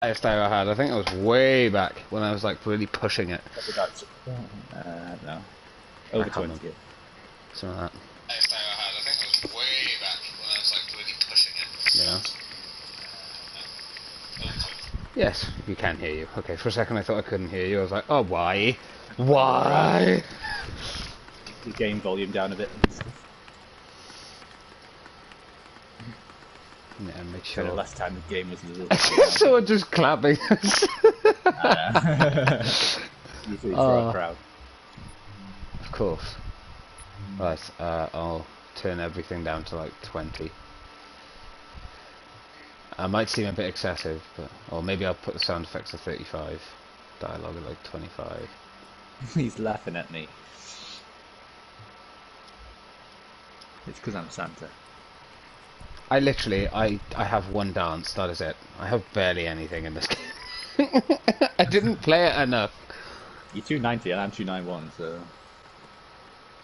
Highest I ever had. I think it was way back when I was like really pushing it. Probably about, I don't know, I over can't 20. remember. Something like that. Highest I ever had. I think it was way back when I was like really pushing it. Yeah. Yes, we can hear you. Okay, for a second I thought I couldn't hear you. I was like, oh, why? Why? The game volume down a bit and stuff. Yeah, make So the sure. last time the game was a little bit Someone just clapping us. usually for a crowd. Of course. Right, I'll turn everything down to like 20. I might seem a bit excessive, but or maybe I'll put the sound effects at 35, dialogue at like 25. He's laughing at me. It's because I'm Santa. I literally, I have one dance, that is it. I have barely anything in this game. I didn't play it enough. You're 290 and I'm 291, so...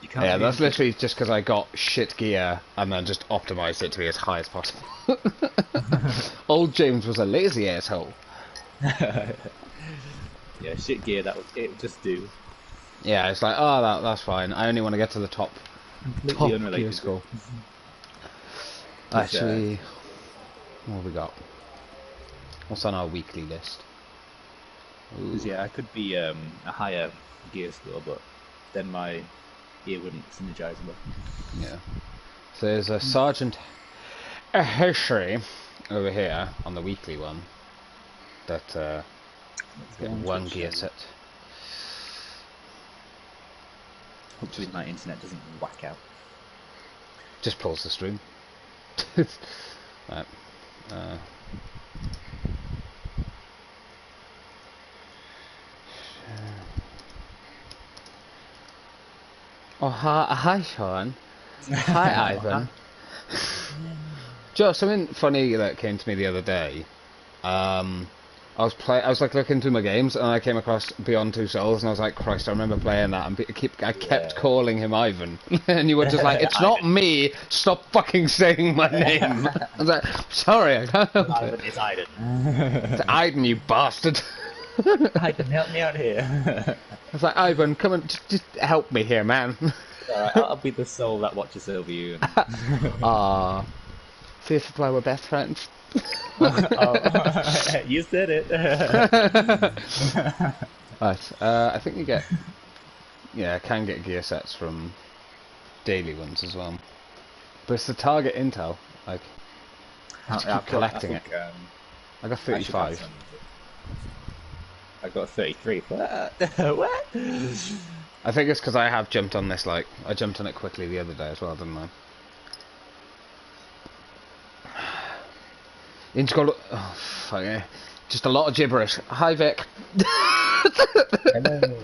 You can't Yeah, that's really literally just because I got shit gear and then just optimized it to be as high as possible. Old James was a lazy asshole. Yeah, shit gear, that was it, just do. Yeah, it's like, oh, that's fine. I only want to get to the top gear score. Actually, what have we got? What's on our weekly list? Yeah, I could be a higher gear score, but then my gear wouldn't synergize enough. Yeah. So there's a Sergeant History over here on the weekly one that get one gear set. Hopefully my internet doesn't whack out. Just pause the stream. Right. Oh, hi Sean. Hi Ivan. Joe, something funny that came to me the other day. I was like looking through my games and I came across Beyond Two Souls and I was like, Christ, I remember playing that and I kept calling him Ivan and you were just like, it's not me, stop fucking saying my name. I was like, sorry, I can't help Ivan, it. it's Iden. It's Ivan, you bastard. Ivan, help me out here. I was like, Ivan, come and just help me here, man. Alright, I'll be the soul that watches over you. Ah, see if we're best friends. Oh, you said it. Right, I think you get, yeah, I can get gear sets from daily ones as well. But it's the target intel, like, I have to keep collecting it. I got 35. I got 33. What? I think it's because I have jumped on this, like, I jumped on it quickly the other day as well, didn't I? Integral. Oh, fuck yeah. Just a lot of gibberish. Hi, Vic. Hello.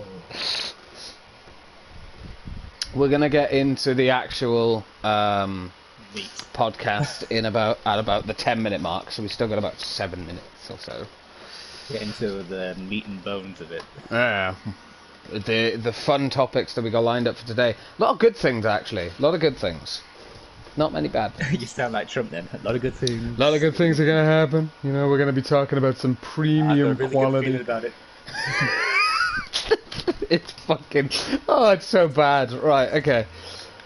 We're gonna get into the actual podcast at about the 10-minute mark, so we still got about 7 minutes or so. Get into the meat and bones of it. Yeah. The fun topics that we got lined up for today. A lot of good things, actually. A lot of good things. Not many bad things. You sound like Trump then. A lot of good things. A lot of good things are going to happen. You know, we're going to be talking about some premium really quality. Good about it. It's fucking... Oh, it's so bad. Right, okay.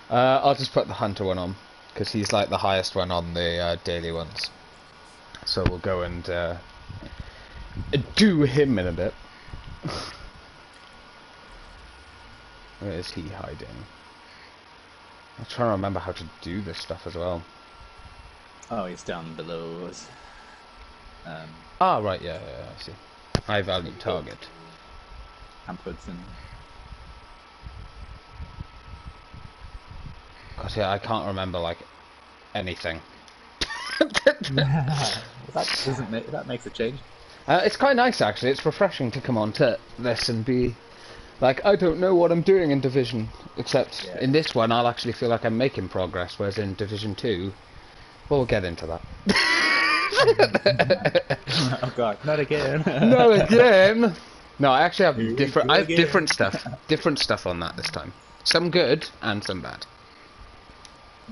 I'll just put the Hunter one on, because he's like the highest one on the daily ones. So we'll go and do him in a bit. Where is he hiding? I'm trying to remember how to do this stuff as well. Oh, he's down below us. Ah, right, yeah, I see. High value target. Hampton. God, yeah, I can't remember, like, anything. That makes a change. It's quite nice, actually. It's refreshing to come on to this and be... Like, I don't know what I'm doing in Division, except in this one I'll actually feel like I'm making progress, whereas in Division 2, well, we'll get into that. Oh god, not again. Not again! No, I actually have different stuff on that this time. Some good, and some bad.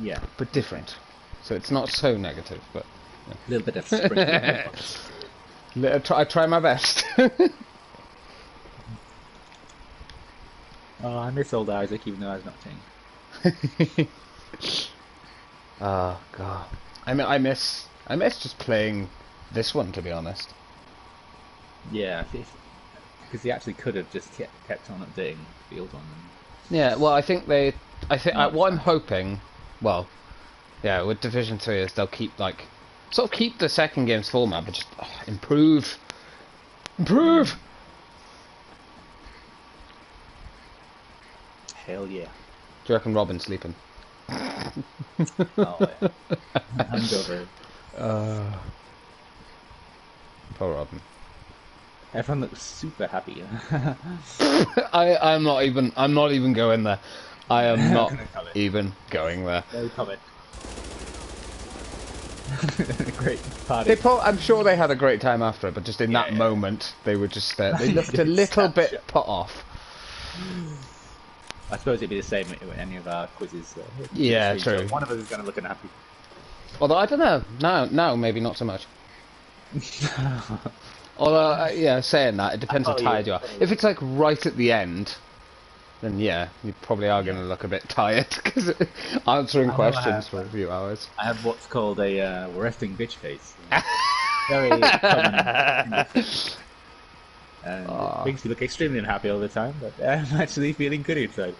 Yeah. But different. So it's not so negative, but... A little bit of sprinkling. I try my best. Oh, I miss old Isaac, even though I was not saying. Oh god. I miss just playing this one, to be honest. Yeah, because he actually could have just kept on updating the old one. Yeah, well, I think Not what I'm understand. hoping, well, yeah, with Division 3 is they'll keep like sort of keep the second game's format, but just improve, improve. Hell yeah. Do you reckon Robin's sleeping? Oh yeah. Hangover. Poor Robin. Everyone looks super happy. I'm not even going there. I am not No comment. even going there. No comment. Great party. I'm sure they had a great time after it, but just in that Yeah. moment, they were just they looked a little bit put off. I suppose it'd be the same with any of our quizzes. Yeah, true. One of us is going to look unhappy. Although I don't know, now maybe not so much. Although yeah, saying that, it depends how tired you are. If it's like right at the end, then yeah, you probably are going to look a bit tired because answering questions for a few hours. I have what's called a resting bitch face. Very common. And it makes me look extremely unhappy all the time, but I'm actually feeling good inside.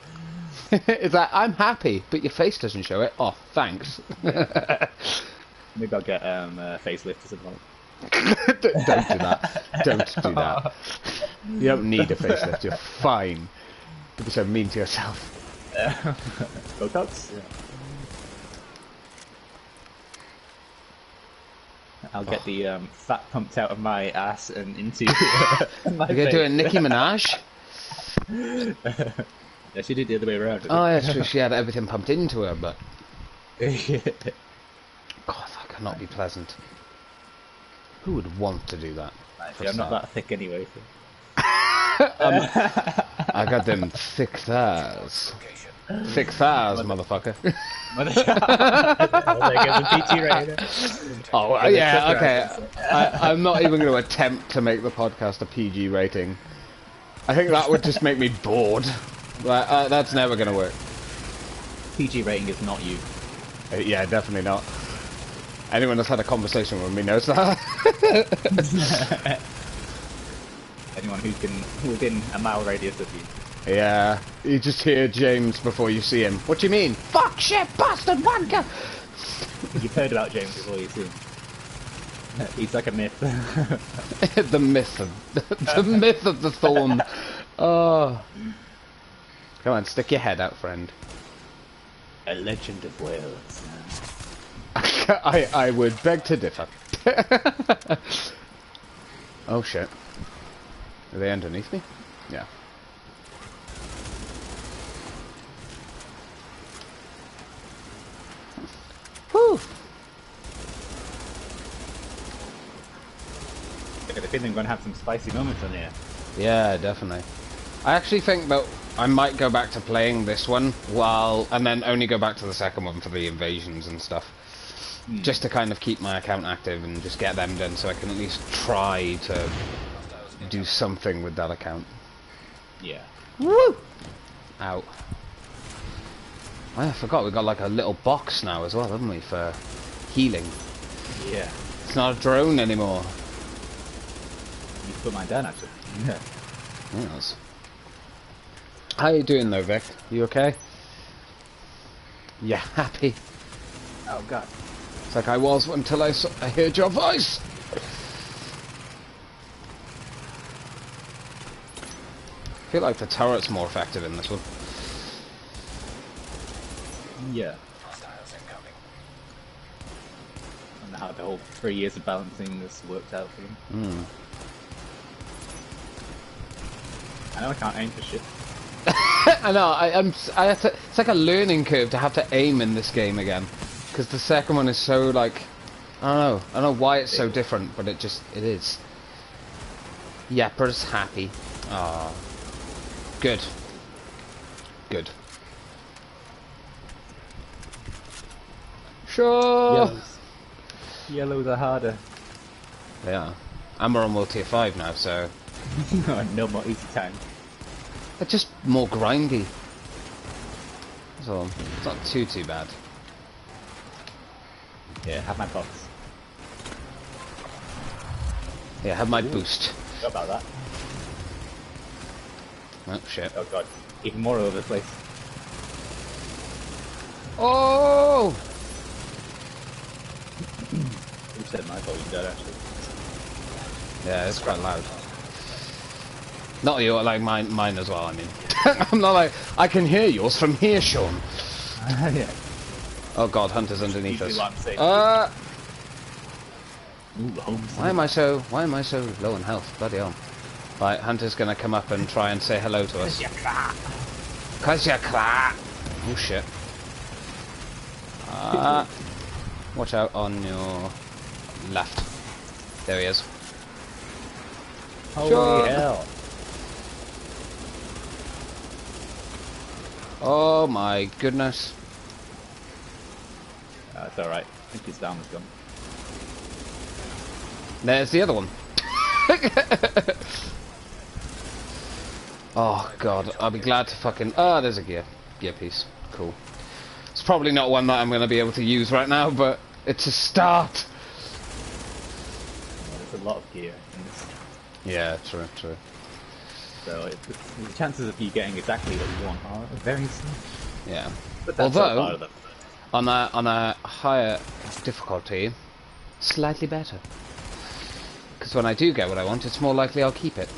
It's like, I'm happy, but your face doesn't show it. Oh, thanks. Maybe I'll get a facelift or something. Don't do that. Don't do that. You don't need a facelift. You're fine. Don't be so mean to yourself. Botox? Yeah. I'll get the fat pumped out of my ass and into my You're going to do a Nicki Minaj? Yeah, she did the other way around. Oh, yeah, it's true. She had everything pumped into her, but... Yeah. God, that cannot be pleasant. Who would want to do that? Actually, I'm not that thick anyway. So. I got them thick thighs. Thick thighs, motherfucker. Oh, yeah, okay. I'm not even going to attempt to make the podcast a PG rating. I think that would just make me bored. That's never going to work. PG rating is not you. Yeah, definitely not. Anyone that's had a conversation with me knows that. Anyone who's been within a mile radius of you. Yeah, you just hear James before you see him. What do you mean? Fuck, shit, bastard, wanker! You've heard about James before you see him. He's like a myth. The myth of the thorn. Oh. Come on, stick your head out, friend. A legend of Wales. I would beg to differ. Oh shit. Are they underneath me? Yeah. Whew. I get the feeling we're going to have some spicy moments on here. Yeah, definitely. I actually think that I might go back to playing this one and then only go back to the second one for the invasions and stuff. Just to kind of keep my account active and just get them done so I can at least try to do something with that account. Yeah. Woo! Out. Oh, I forgot we got like a little box now as well, haven't we, for healing. Yeah. It's not a drone anymore. You put mine down actually. Yeah. Yes. How you doing though, Vic? You okay? Yeah, happy. Oh god. It's like I was until I heard your voice. I feel like the turret's more effective in this one. Yeah. I don't know how the whole 3 years of balancing this worked out for them. I know I can't aim for shit. I know. It's like a learning curve to have to aim in this game again, because the second one is so like, I don't know why it's so different, but it is. Yapper's happy. Ah, good. Good. Sure. Yellows are harder. Yeah. And we're on World Tier 5 now, so... No more easy time. It's just more grindy. So, it's not too bad. Yeah, have my box. Yeah, have my boost. What about that? Oh, shit. Oh god, even more over the place. Oh! Who said my volume dead, actually? Yeah, it's quite loud. Not you, like mine as well, I mean. I'm not like, I can hear yours from here, Sean. Yeah. Oh god, Hunter's underneath us. Ooh, why am I so low in health? Bloody hell. Right, Hunter's gonna come up and try and say hello to us. Cause you're crap. Oh shit. Watch out on your left. There he is. Holy hell. Oh my goodness. It's alright. I think his down is gone. There's the other one. Oh god, I'll be glad to fucking... Oh, there's a gear piece. Cool. It's probably not one that I'm going to be able to use right now, but it's a start. There's a lot of gear in this. Yeah, true. So the chances of you getting exactly what you want are very slim. Yeah. But that's although, on a higher difficulty, slightly better. Because when I do get what I want, it's more likely I'll keep it.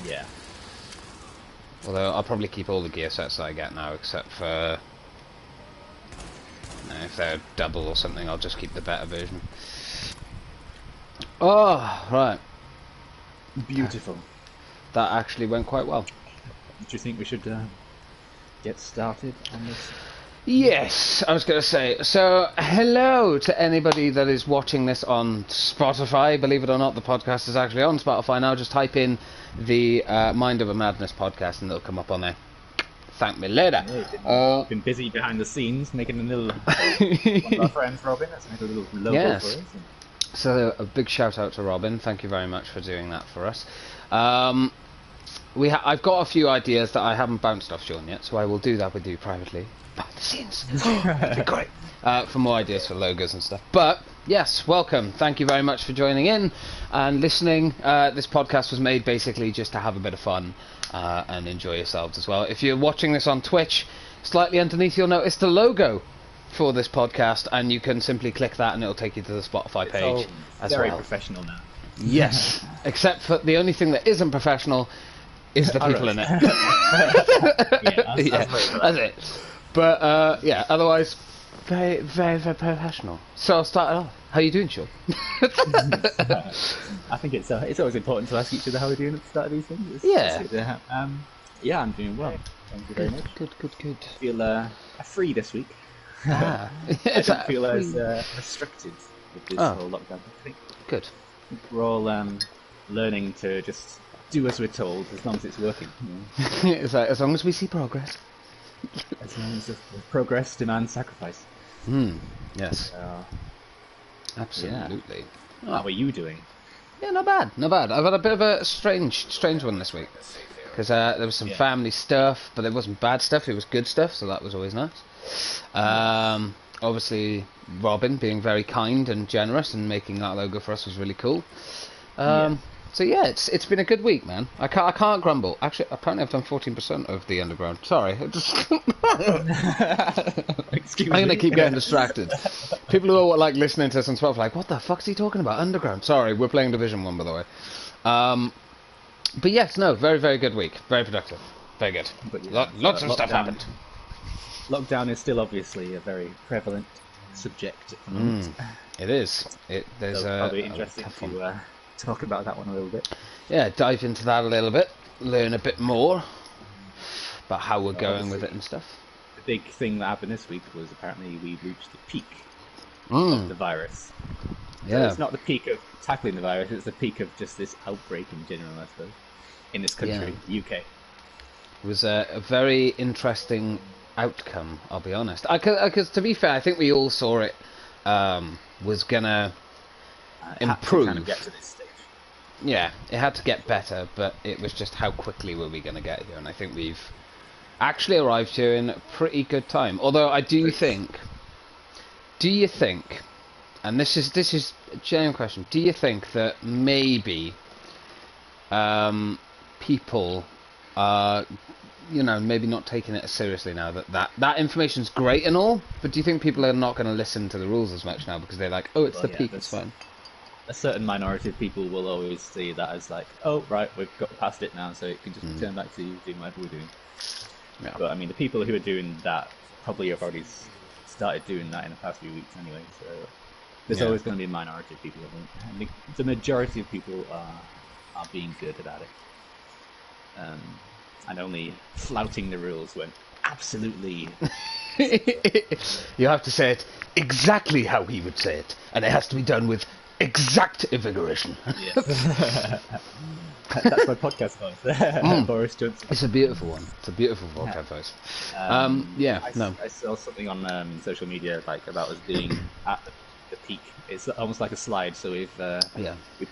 Yeah. Although I'll probably keep all the gear sets that I get now, except for... if they're double or something, I'll just keep the better version. Oh, right. Beautiful. That actually went quite well. Do you think we should get started on this? Yes, I was going to say. So, hello to anybody that is watching this on Spotify. Believe it or not, the podcast is actually on Spotify now. Just type in the Mind of a Madness podcast and it'll come up on there. Thank me later. Yeah, been busy behind the scenes making a little... one of our friends, Robin, has made a little logo for us. So, a big shout out to Robin. Thank you very much for doing that for us. I've got a few ideas that I haven't bounced off Sean yet, so I will do that with you privately. Behind the scenes. That'd be great. For more ideas for logos and stuff. But, yes, welcome. Thank you very much for joining in and listening. This podcast was made basically just to have a bit of fun and enjoy yourselves as well. If you're watching this on Twitch, slightly underneath you'll notice the logo for this podcast, and you can simply click that and it'll take you to the Spotify page as well. Very professional now. Yes, except for the only thing that isn't professional is the people in it. That's it. But yeah, otherwise, very, very, very professional. So I'll start it off. How are you doing, Sean? I think it's always important to ask each other how we're doing at the start of these things. Yeah, I'm doing well. Thank you very much. Good. I feel free this week. I don't feel as restricted with this whole lockdown. I think good. We're all learning to just do as we're told, as long as it's working. It's like, as long as we see progress. As long as the progress demands sacrifice. Yes. Absolutely. Yeah. How are you doing? Yeah, not bad. I've had a bit of a strange one this week. Because there was some family stuff, but it wasn't bad stuff, it was good stuff, so that was always nice. Obviously, Robin being very kind and generous and making that logo for us was really cool. So yeah, it's been a good week, man. I can't grumble. Actually, apparently I've done 14% of the underground. Sorry. Excuse I'm me. gonna keep getting distracted. People who are like listening to us on 12 are like, what the fuck's he talking about? Underground. Sorry, we're playing Division 1, by the way. But yes, no, very, very good week. Very productive. Very good. Lots of stuff happened. Lockdown is still obviously a very prevalent subject at the moment. It is. There's probably interesting to talk about that one a little bit. Yeah, dive into that a little bit, learn a bit more about how we're going with it and stuff. The big thing that happened this week was apparently we reached the peak of the virus. Yeah. So it's not the peak of tackling the virus, it's the peak of just this outbreak in general, I suppose, in this country, UK. It was a very interesting outcome, I'll be honest. Because to be fair, I think we all saw it was gonna improve. Kind of get to this stage. yeah, it had to get better, but it was just how quickly were we going to get here, and I think we've actually arrived here in a pretty good time. Although I do think, do you think, and this is a genuine question, do you think that maybe people are, maybe not taking it as seriously now that information's great and all, but do you think people are not going to listen to the rules as much now because they're like, oh, it's the peak, it's fine? A certain minority of people will always see that as like, oh, right, we've got past it now, so it can just return back to doing whatever we're doing. Yeah. But I mean, the people who are doing that probably have already started doing that in the past few weeks anyway, so there's always going to be a minority of people, I think. The majority of people are being good about it. And only flouting the rules when absolutely... You have to say it exactly how he would say it, and it has to be done with exact invigoration. Yes. That's my podcast voice. Boris Johnson. It's a beautiful one. It's a beautiful podcast voice. I saw something on social media like about us being at the peak. It's almost like a slide. So we've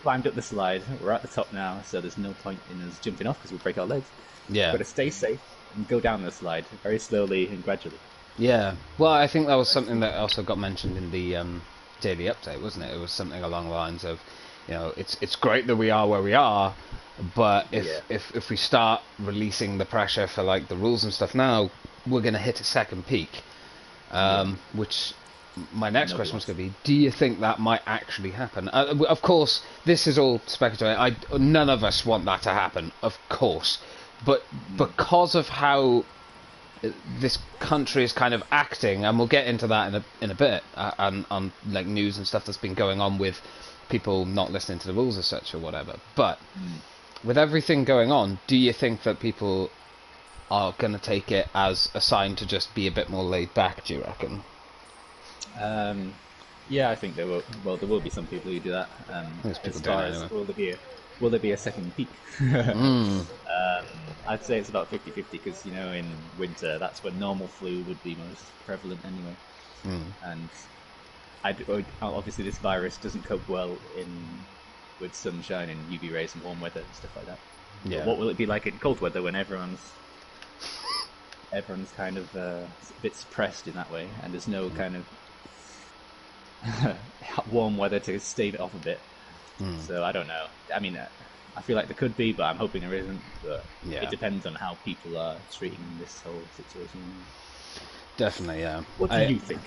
climbed up the slide. We're at the top now. So there's no point in us jumping off because we'll break our legs. Yeah. We've got to stay safe and go down the slide very slowly and gradually. Yeah. Well, I think that was something that also got mentioned in the daily update, wasn't it? It was something along the lines of, it's great that we are where we are, but if we start releasing the pressure for like the rules and stuff now, we're going to hit a second peak. Which my next question was going to be: do you think that might actually happen? Of course, this is all speculative. None of us want that to happen, of course, but because of how this country is kind of acting, and we'll get into that in a bit, on like news and stuff that's been going on with people not listening to the rules as such or whatever. But with everything going on, do you think that people are going to take it as a sign to just be a bit more laid back? Do you reckon? Yeah, I think there will. Well, there will be some people who do that. As far as will there be a second peak? I'd say it's about 50-50 because, in winter, that's when normal flu would be most prevalent anyway. And obviously this virus doesn't cope well with sunshine and UV rays and warm weather and stuff like that. Yeah. But what will it be like in cold weather when everyone's kind of a bit suppressed in that way, and there's no kind of warm weather to stave it off a bit? So I don't know. I mean, I feel like there could be, but I'm hoping there isn't. But it depends on how people are treating this whole situation. Definitely, yeah. What do you think?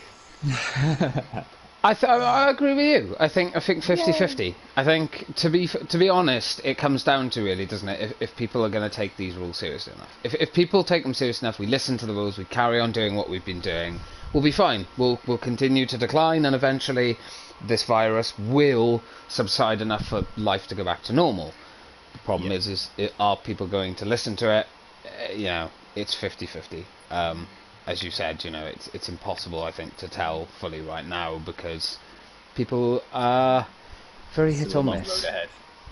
I agree with you. I think 50-50. I think to be honest, it comes down to really, doesn't it? If people are going to take these rules seriously enough. If people take them seriously enough, we listen to the rules, we carry on doing what we've been doing, we'll be fine. We'll continue to decline, and eventually this virus will subside enough for life to go back to normal. The problem is are people going to listen to it? It's 50-50. As you said, it's impossible, I think, to tell fully right now because people are very hit or miss.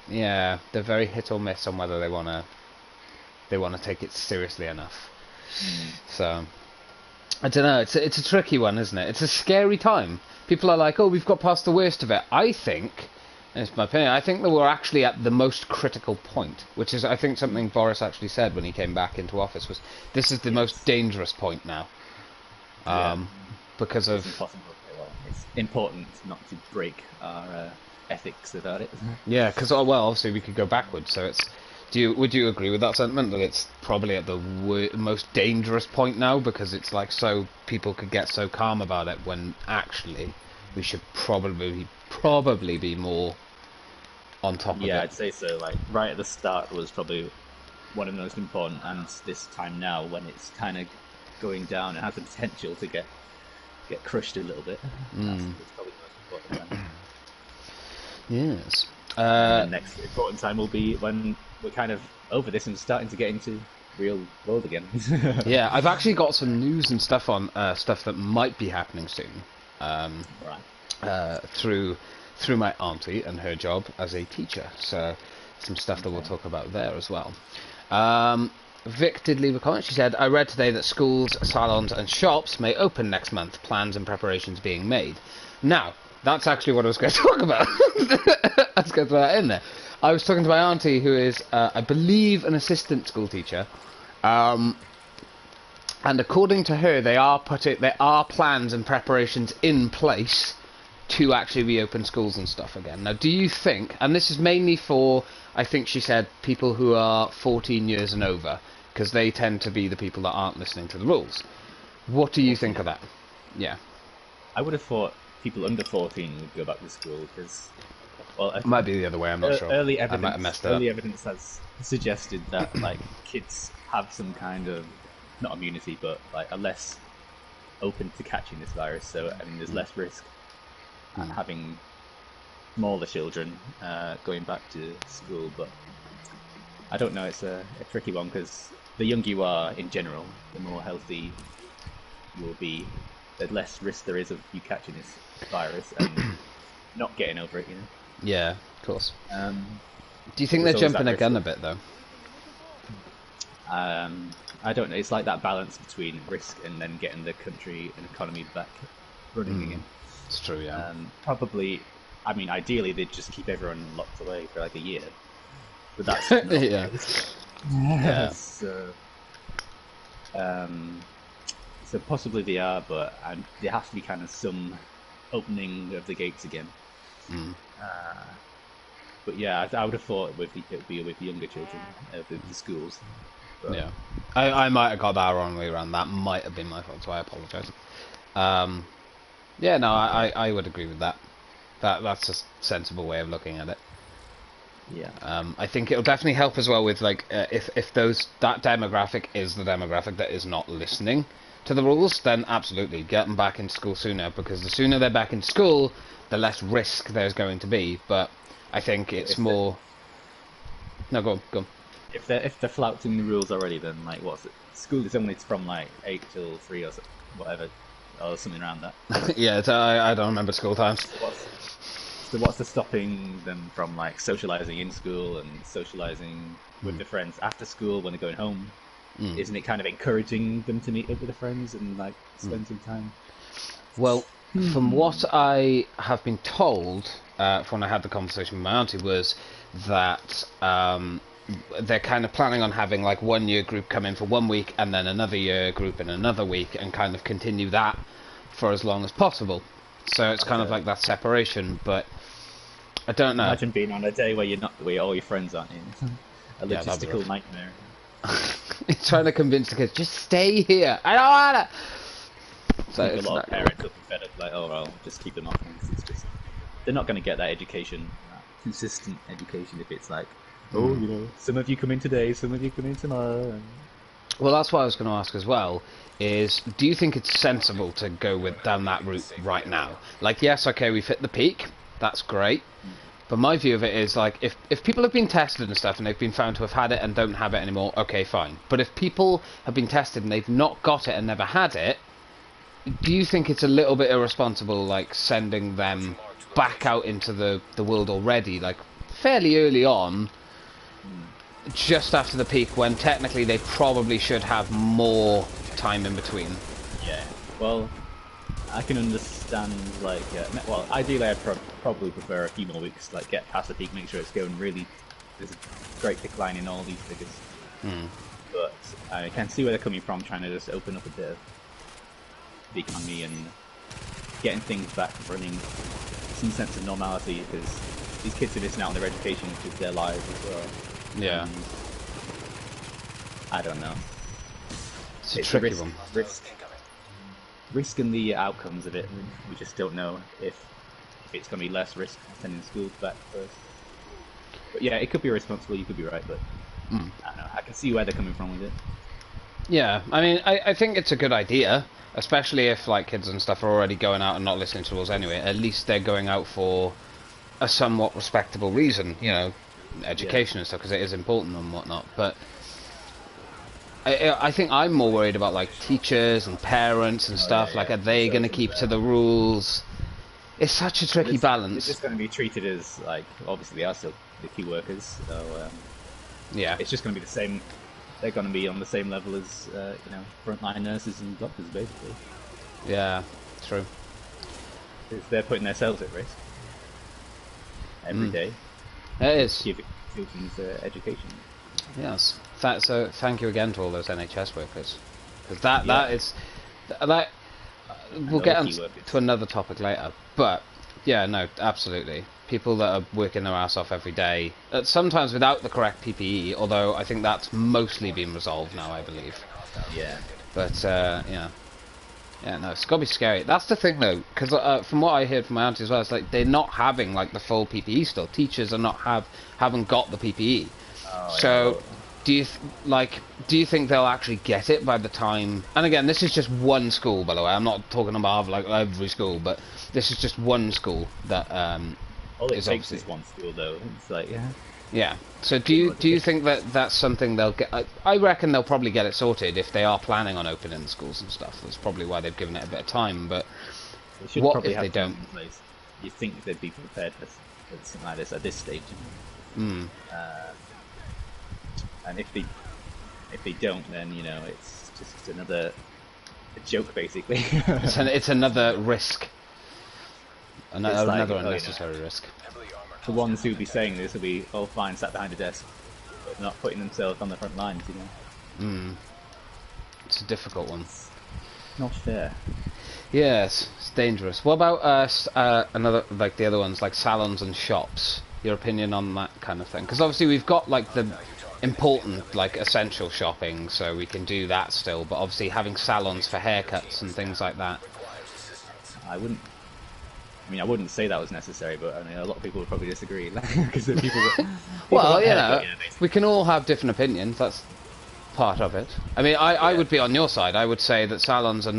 Yeah, they're very hit or miss on whether they wanna take it seriously enough. So I don't know. It's a tricky one, isn't it? It's a scary time. People are like, oh, we've got past the worst of it. I think, and it's my opinion, I think that we're actually at the most critical point, which is, I think, something Boris actually said when he came back into office, was this is the most dangerous point now. Because of... It's important not to break our ethics about it. Yeah, because, obviously we could go backwards, so it's... Would you agree with that sentiment, that it's probably at the most dangerous point now, because it's like people could get so calm about it when actually we should probably be more on top of it? Yeah, I'd say so. Like right at the start was probably one of the most important, and this time now when it's kind of going down, it has the potential to get crushed a little bit. That's probably the most important time. Yes. The next important time will be when we're kind of over this and starting to get into real world again. Yeah, I've actually got some news and stuff on stuff that might be happening soon. Through my auntie and her job as a teacher. So some stuff that we'll talk about there as well. Vic did leave a comment. She said, I read today that schools, salons and shops may open next month. Plans and preparations being made. Now, that's actually what I was going to talk about. I was going to throw that in there. I was talking to my auntie, who is, I believe, an assistant school teacher, and according to her, there are plans and preparations in place to actually reopen schools and stuff again. Now, do you think, and this is mainly for, I think she said, people who are 14 years and over, because they tend to be the people that aren't listening to the rules. What do you think of that? Yeah. I would have thought people under 14 would go back to school because, well, it might be the other way. I'm not sure. Early I might have messed it early up. evidence has suggested that like kids have some kind of not immunity, but like are less open to catching this virus. So I mean, there's less risk having smaller children going back to school. But I don't know. It's a tricky one because the younger you are in general, the more healthy you will be. The less risk there is of you catching this virus and not getting over it, you know? Yeah, of course. Do you think they're jumping the gun a bit, though? I don't know. It's like that balance between risk and then getting the country and economy back running again. It's true, yeah. Probably, I mean, ideally they'd just keep everyone locked away for like a year. But that's not yeah. Yeah. So possibly they are, but there has to be kind of some opening of the gates again. But yeah, I would have thought it would be with younger children, the schools. But... Yeah, I might have got that wrongly around. That might have been my fault, so I apologise. Yeah, no, I would agree with that. That's a sensible way of looking at it. Yeah. I think it'll definitely help as well with like if that demographic is the demographic that is not listening to the rules, then absolutely get them back in school sooner, because the sooner they're back in school, the less risk there's going to be. But I think it's more. No, go on. If they're flouting the rules already, then like what's it? School is only from like 8 till 3 or whatever, or something around that. Yeah, I don't remember school times. What's the stopping them from like socializing in school and socializing with their friends after school when they're going home? Isn't it kind of encouraging them to meet up with their friends and like spend some time? Well, from what I have been told when I had the conversation with my auntie, was that they're kind of planning on having like 1 year group come in for 1 week and then another year group in another week, and kind of continue that for as long as possible. So it's kind of like that separation, but I don't know. Imagine being on a day where where all your friends aren't in. A logistical nightmare. Trying to convince the kids, just stay here. I don't wanna. So a lot of parents will be fed up, like, oh well, just keep them off. They're not going to get that education, consistent education, if it's like, oh, you know, some of you come in today, some of you come in tomorrow. Well, that's what I was going to ask as well. Is do you think it's sensible to go down that route right now? Like, yes, okay, we've hit the peak. That's great. But my view of it is, like, if people have been tested and stuff and they've been found to have had it and don't have it anymore, okay, fine. But if people have been tested and they've not got it and never had it, do you think it's a little bit irresponsible, like, sending them back out into the world already, like, fairly early on, just after the peak, when technically they probably should have more time in between? Yeah, well, I can understand, like, well, ideally I'd probably prefer a few more weeks, like, get past the peak, make sure it's going really, there's a great decline in all these figures. But I can see where they're coming from, trying to just open up a bit of the economy and getting things back running, some sense of normality, because these kids are missing out on their education, which is their lives as well. Yeah. I don't know. It's a tricky one. Risk and the outcomes of it. We just don't know if it's going to be less risk sending schools back first. But yeah, it could be irresponsible. You could be right, but I don't know. I can see where they're coming from with it. Yeah, I mean, I think it's a good idea, especially if like kids and stuff are already going out and not listening to rules anyway. At least they're going out for a somewhat respectable reason, you know, education and stuff, because it is important and whatnot. But I think I'm more worried about like teachers and parents and stuff. Like, are they going to keep to the rules? It's such a tricky balance. It's just going to be treated as, like, obviously they are still the key workers, so yeah, it's just going to be the same. They're going to be on the same level as you know, frontline nurses and doctors, basically. Yeah, true. They're putting themselves at risk every day. It Just is. give children's education. Yes. So thank you again to all those NHS workers, because that Yeah, is that and we'll other get on key to workers. another topic later. But yeah, no, absolutely. People that are working their ass off every day, sometimes without the correct PPE. Although I think that's mostly been resolved now, I believe. Yeah. But yeah. Yeah, no, it's gotta be scary. That's the thing, though, because from what I heard from my auntie as well, it's like they're not having like the full PPE still. Teachers are not haven't got the PPE. Oh yeah. So, Well, do you do you think they'll actually get it by the time? And again, this is just one school, by the way. I'm not talking about like every school, but this is just one school that all it is takes obviously. is one school, though. It's like, yeah, Yeah. So bit more do you education. think that that's something they'll get? I reckon they'll probably get it sorted if they are planning on opening schools and stuff. That's probably why they've given it a bit of time. But They should what probably if they have don't? something in place. You think they'd be prepared for something like this at this stage, Hmm. and if they don't, then it's just another a joke, basically. It's another risk, It's like, another oh, unnecessary risk. the ones who'll be saying this will be all fine, sat behind a desk, but not putting themselves on the front lines. It's a difficult one. Not fair. Yes, it's dangerous. What about another like the other ones like salons and shops? Your opinion on that kind of thing? Because obviously we've got like the important like essential shopping, so we can do that still. But obviously having salons for haircuts and things like that. I wouldn't. I mean, I wouldn't say that was necessary, but I mean, a lot of people would probably disagree because people Well, want a haircut, we basically. can all have different opinions. That's part of it. I mean, I Yeah. would be on your side. I would say that salons are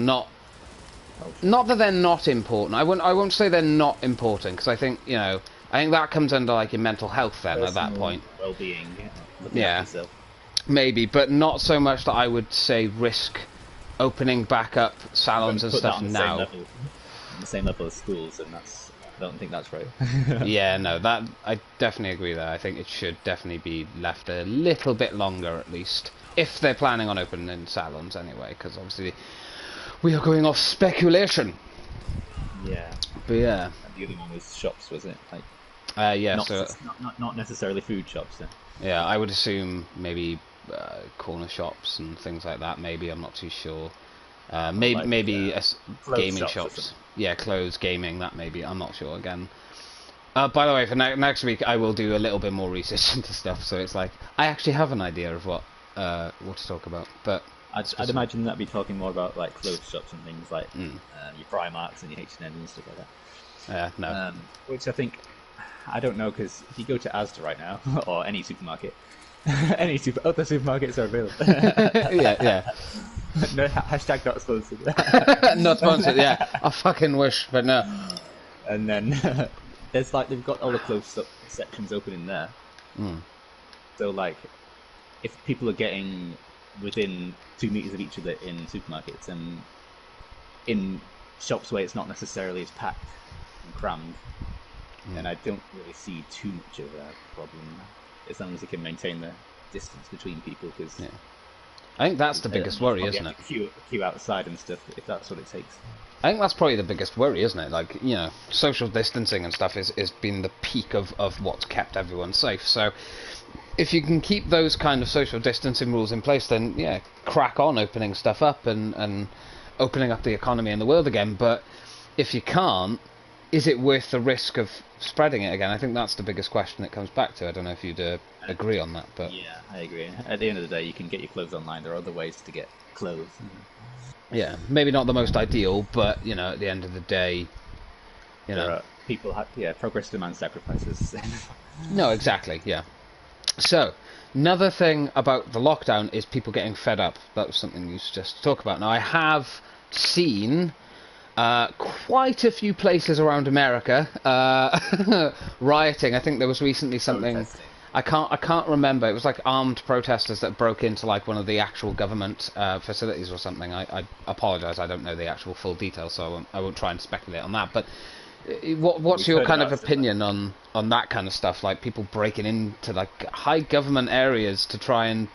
Oh, not that they're not important. I won't say they're not important because I think I think that comes under like your mental health then at that personal point. well-being, looking after Yeah, yourself. maybe, but not so much that I would say risk opening back up I'm going salons to and put that stuff on the same now. level, as schools, and I don't think that's right. Yeah, no, that I definitely agree there. I think it should definitely be left a little bit longer at least if they're planning on opening salons anyway, because obviously we are going off speculation. Yeah. But yeah, And the other one was shops, was it? Like yeah. not So not necessarily food shops. Then. yeah, I would assume maybe corner shops and things like that. Maybe I'm not too sure. Like Maybe clothes gaming shops or shops. something. Yeah, clothes, gaming. That maybe I'm not sure again. By the way, for next week, I will do a little bit more research into stuff. So it's like I actually have an idea of what to talk about. But I'd imagine that'd be talking more about like clothes shops and things like mm, your Primarks and your H&M and stuff like that. no. Which I think, I don't know, because if you go to Asda right now, or any supermarket, other supermarkets are available. Yeah, No, hashtag not sponsored. yeah. Not sponsored. Yeah, I fucking wish, but no. And then there's like, they've got all the clothes sections open in there. So like, if people are getting within 2 meters of each other in supermarkets and in shops where it's not necessarily as packed and crammed, and I don't really see too much of a problem as long as they can maintain the distance between people. Because Yeah. I think that's the biggest worry, isn't it? Queue outside and stuff if that's what it takes. I think that's probably the biggest worry, isn't it? Like, social distancing and stuff is been the peak of what's kept everyone safe. So if you can keep those kind of social distancing rules in place, then yeah, crack on opening stuff up and opening up the economy and the world again. But if you can't, is it worth the risk of spreading it again? I think that's the biggest question it comes back to. I don't know if you'd agree on that, but Yeah, I agree. At the end of the day, you can get your clothes online. There are other ways to get clothes. yeah, maybe not the most ideal, but at the end of the day, There are people, progress demands sacrifices. No, exactly, yeah. So, another thing about the lockdown is people getting fed up. That was something you suggested to talk about. Now, I have seen quite a few places around America rioting. I think there was recently something. Protesting. I can't remember. It was like armed protesters that broke into like one of the actual government facilities or something. I apologise. I don't know the actual full details, so I won't try and speculate on that. But what's We've your heard kind of about opinion on that kind of stuff? Like people breaking into like high government areas to try and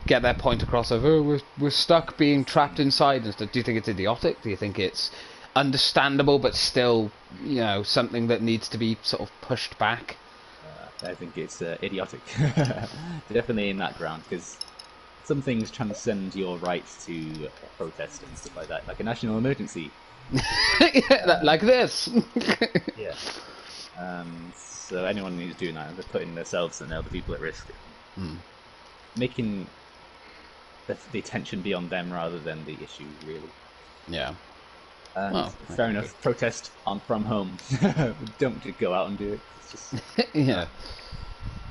get their point across of we're stuck being trapped inside and stuff. Do you think it's idiotic? Do you think it's understandable but still something that needs to be sort of pushed back? I think it's idiotic. Definitely in that ground, because some things transcend your right to protest and stuff like that, like a national emergency. Yeah, like this. Yeah. So anyone who's doing that, they're putting themselves and other people at risk, making the attention be on them rather than the issue, really. Yeah. And Well, I fair can agree. enough, protest on from home. Don't just go out and do it. It's just Yeah.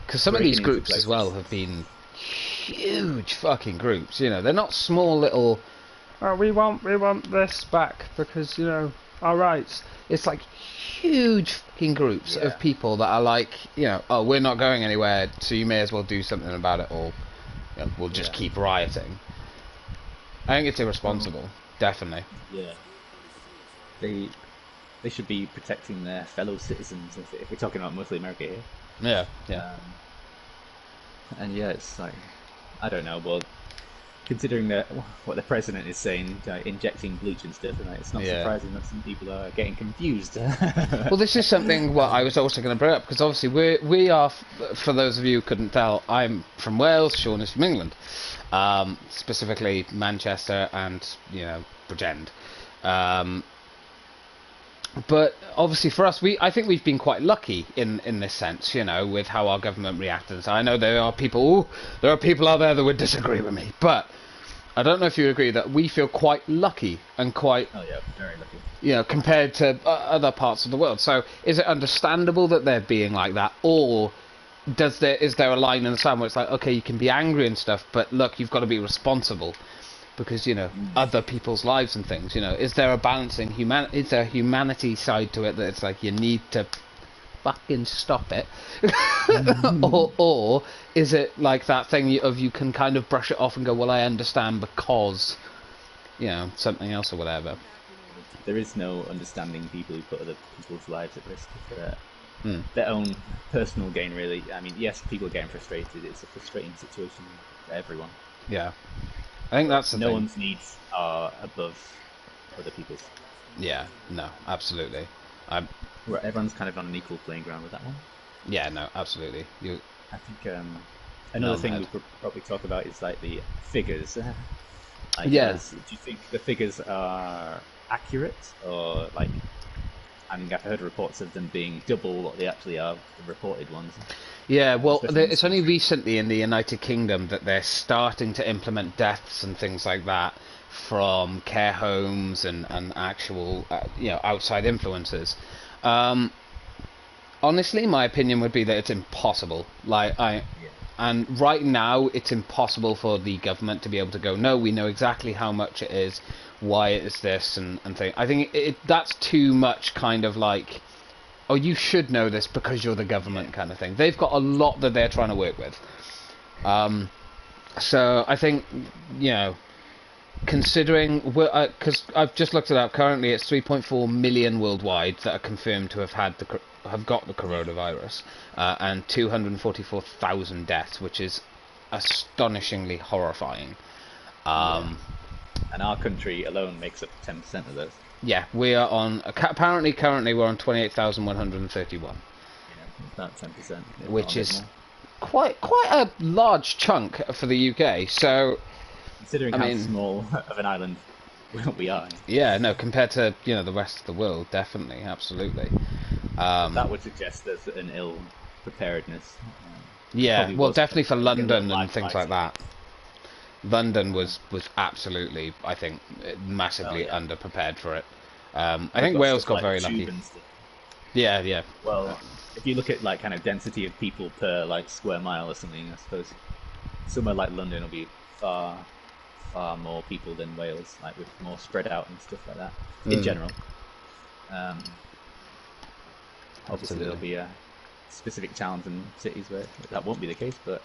Because some of these breaking into groups as well places. have been huge fucking groups. You know, they're not small little. Oh, we want this back because our rights. It's like huge fucking groups of Yeah, people that are like, oh, we're not going anywhere, so you may as well do something about it, or we'll just yeah. keep rioting. I think it's Well, irresponsible, definitely. yeah. They they should be protecting their fellow citizens if we're talking about mostly America here. Yeah, yeah, Um, and yeah, it's like I don't know. Well, considering that what the president is saying, injecting bleach and stuff, and it's not yeah. surprising that some people are getting confused. Well, this is something what I was also going to bring up because obviously we are, for those of you who couldn't tell, I'm from Wales, Sean is from England, specifically Manchester and Bridgend. Um, but obviously for us, I think we've been quite lucky in this sense, with how our government reacted. So I know there are people out there that would disagree with me, but I don't know if you agree that we feel quite lucky and quite, Oh yeah, very lucky. compared to other parts of the world. So is it understandable that they're being like that, or is there a line in the sand where it's like, okay, you can be angry and stuff, but look, you've got to be responsible because Mm. other people's lives and things. Is there a balancing is there a humanity side to it that it's like you need to fucking stop it, or is it like that thing of you can kind of brush it off and go, well, I understand because something else or whatever. There is no understanding people who put other people's lives at risk for Hmm. their own personal gain. Really, I mean, yes, people are getting frustrated. It's a frustrating situation for everyone. Yeah, I think But that's the no thing. one's needs are above other people's. Yeah, no, absolutely. I Everyone's kind of on an equal playing ground with that one. Yeah, no, absolutely. You I think nail another on the thing head. we could probably talk about is like the figures. Like, Yeah, do you think the figures are accurate, or like? I mean, I've heard reports of them being double what they actually are, the reported ones, yeah. Well, especially in this it's only country. recently in the United Kingdom that they're starting to implement deaths and things like that from care homes and actual outside influences. Um, Honestly, my opinion would be that it's impossible. Yeah. And right now it's impossible for the government to be able to go, no, we know exactly how much it is, why it is this, and thing. I think that's too much kind of like, oh, you should know this because you're the Yeah. government kind of thing. They've got a lot that they're trying to work with. So I think, you know, considering, because I've just looked it up, currently it's 3.4 million worldwide that are confirmed to have got the coronavirus, and 244,000 deaths, which is astonishingly horrifying. Yeah. Um, And our country alone makes up 10% of those. yeah, we are on apparently currently we're on 28,131, Yeah, about 10%, if not a which bit is more. quite a large chunk for the UK. So Considering I how mean, small of an island we are, yeah, no, compared to the rest of the world, definitely, absolutely. that would suggest there's an ill preparedness. There Yeah, probably well, was definitely for maybe a little London and live things like fighting. that. London Uh, was absolutely, I think, oh massively yeah, underprepared for it. I they've think got Wales stuff got like the very tube lucky. and stuff. Yeah, yeah, Well, if you look at like kind of density of people per like square mile or something, I suppose somewhere like London will be far more people than Wales, like with more spread out and stuff like that. In general, um, obviously there'll absolutely. be specific towns and cities where that won't be the case, but